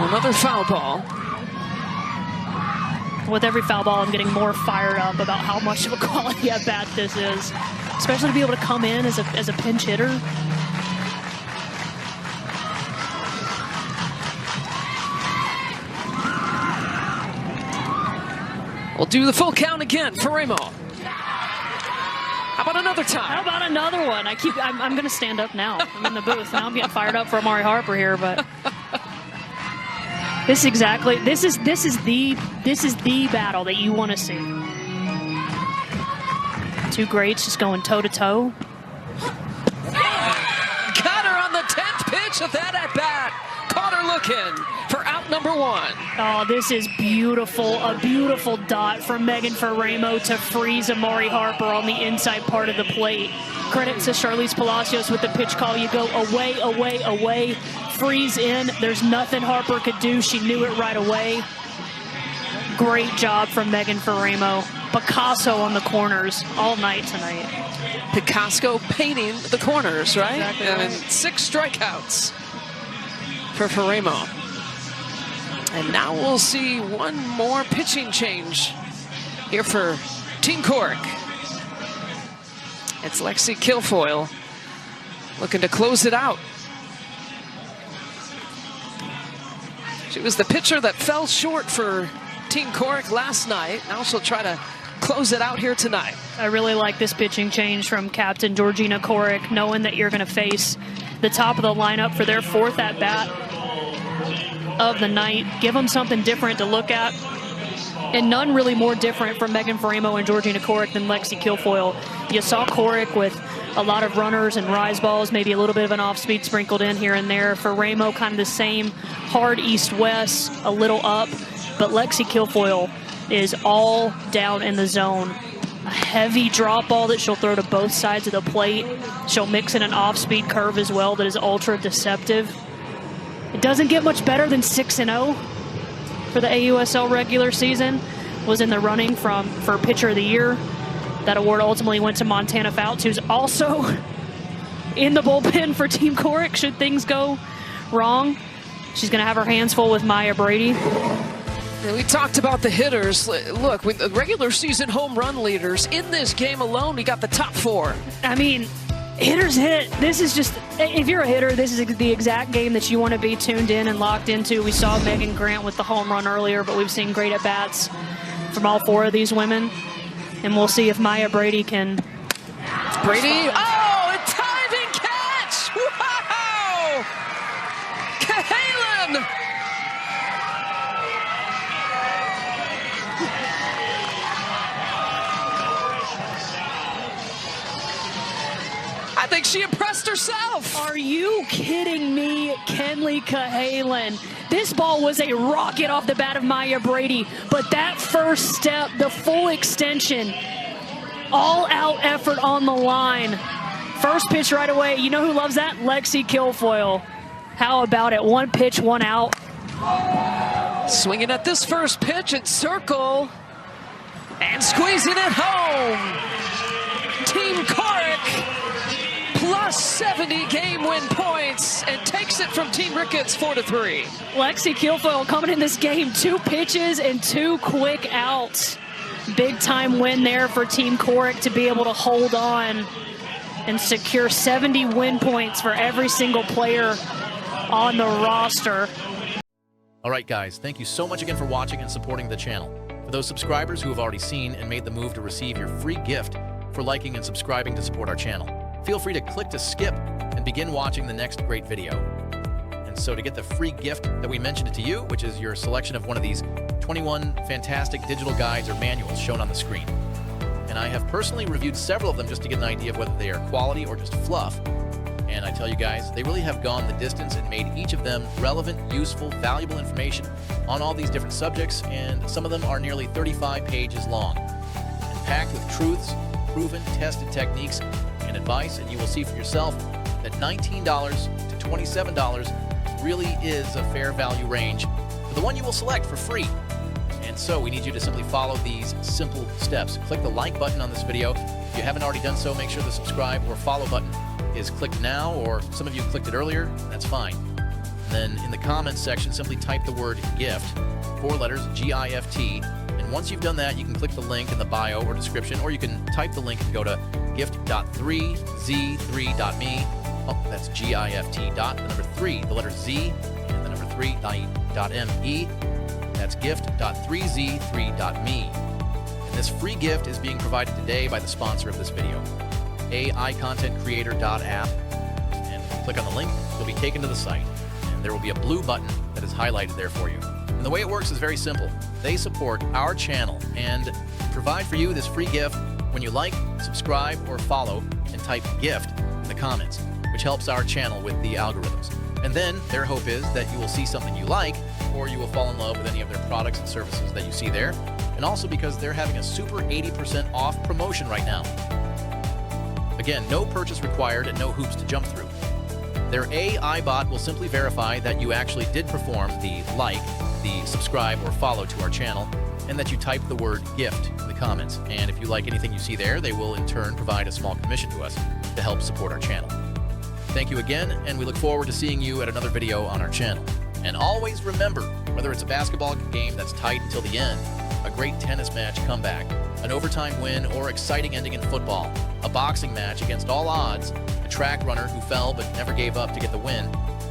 another foul ball. With every foul ball, I'm getting more fired up about how much of a quality at bat this is, especially to be able to come in as a pinch hitter. We'll do the full count again for Ramo. How about another time? How about another one? I'm going to stand up now. I'm in the booth now. I'm getting fired up for Amari Harper here, but this is the battle that you want to see. 2 greats just going toe to toe. Got her on the 10th pitch of that at bat. Caught her looking for out number 1. Oh, this is beautiful. A beautiful dot from Megan Faramo to freeze Amari Harper on the inside part of the plate. Credit to Charlize Palacios with the pitch call. You go away, away, away, freeze in. There's nothing Harper could do. She knew it right away. Great job from Megan Faramo. Picasso on the corners all night tonight. Picasso painting the corners, right? Exactly And right. 6 strikeouts for Faramo. And now we'll see one more pitching change here for Team Corrick. It's Lexi Kilfoyle looking to close it out. She was the pitcher that fell short for Team Corrick last night. Now she'll try to close it out here tonight. I really like this pitching change from Captain Georgina Corrick, knowing that you're going to face the top of the lineup for their 4th at-bat of the night. Give them something different to look at. And none really more different from Megan Faramo and Georgina Corrick than Lexi Kilfoyle. You saw Corrick with a lot of runners and rise balls, maybe a little bit of an off-speed sprinkled in here and there. Faramo kind of the same, hard east-west, a little up. But Lexi Kilfoyle is all down in the zone. A heavy drop ball that she'll throw to both sides of the plate. She'll mix in an off-speed curve as well that is ultra deceptive. It doesn't get much better than 6-0 for the AUSL regular season. Was in the running for Pitcher of the Year. That award ultimately went to Montana Fouts, who's also in the bullpen for Team Corrick should things go wrong. She's going to have her hands full with Maya Brady. And we talked about the hitters. Look, with the regular season home run leaders, in this game alone, we got the top 4. I mean, hitters hit. This is just, if you're a hitter, this is the exact game that you want to be tuned in and locked into. We saw Megan Grant with the home run earlier, but we've seen great at-bats from all 4 of these women. And we'll see if Maya Brady can. Brady, oh, a diving catch! Wow! Cahalan! I think she impressed herself. Are you kidding me, Kenley Cahalan? This ball was a rocket off the bat of Maya Brady, but that first step, the full extension, all-out effort on the line. First pitch right away. You know who loves that? Lexi Kilfoyle. How about it? 1 pitch, 1 out. Swinging at this first pitch at circle and squeezing it home. Team Corrick plus 70 game win points and takes it from Team Ricketts 4-3. Lexi Kilfoyle coming in this game, 2 pitches and 2 quick outs. Big time win there for Team Corrick to be able to hold on and secure 70 win points for every single player on the roster. All right, guys, thank you so much again for watching and supporting the channel. For those subscribers who have already seen and made the move to receive your free gift for liking and subscribing to support our channel, feel free to click to skip and begin watching the next great video. And so to get the free gift that we mentioned it to you, which is your selection of one of these 21 fantastic digital guides or manuals shown on the screen. And I have personally reviewed several of them just to get an idea of whether they are quality or just fluff. And I tell you guys, they really have gone the distance and made each of them relevant, useful, valuable information on all these different subjects, and some of them are nearly 35 pages long and packed with truths, proven, tested techniques, and advice. And you will see for yourself that $19 to $27 really is a fair value range for the one you will select for free. And so we need you to simply follow these simple steps. Click the like button on this video. If you haven't already done so, make sure the subscribe or follow button is clicked now, or some of you clicked it earlier, that's fine. And then in the comments section, simply type the word GIFT, 4 letters, G-I-F-T. And once you've done that, you can click the link in the bio or description, or you can type the link and go to gift.3z3.me. Oh, that's G-I-F-T dot, the number 3, the letter Z, and the number 3.me. That's gift.3z3.me. And this free gift is being provided today by the sponsor of this video, AIContentCreator.app. And click on the link, you'll be taken to the site. And there will be a blue button that is highlighted there for you. And the way it works is very simple. They support our channel and provide for you this free gift when you like, subscribe, or follow and type GIFT in the comments, which helps our channel with the algorithms. And then their hope is that you will see something you like, or you will fall in love with any of their products and services that you see there. And also because they're having a super 80% off promotion right now. Again, no purchase required and no hoops to jump through. Their AI bot will simply verify that you actually did perform the like, the subscribe, or follow to our channel, and that you type the word GIFT in the comments. And if you like anything you see there, they will in turn provide a small commission to us to help support our channel. Thank you again, and we look forward to seeing you at another video on our channel. And always remember, whether it's a basketball game that's tight until the end, a great tennis match comeback, an overtime win, or exciting ending in football, a boxing match against all odds, a track runner who fell but never gave up to get the win,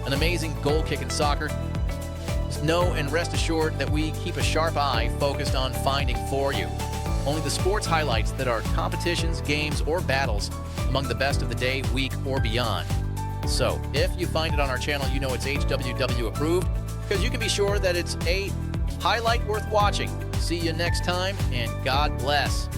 an amazing goal kick in soccer, just know and rest assured that we keep a sharp eye focused on finding for you only the sports highlights that are competitions, games, or battles among the best of the day, week, or beyond. So, if you find it on our channel, you know it's HWW approved, because you can be sure that it's a highlight worth watching. See you next time, and God bless.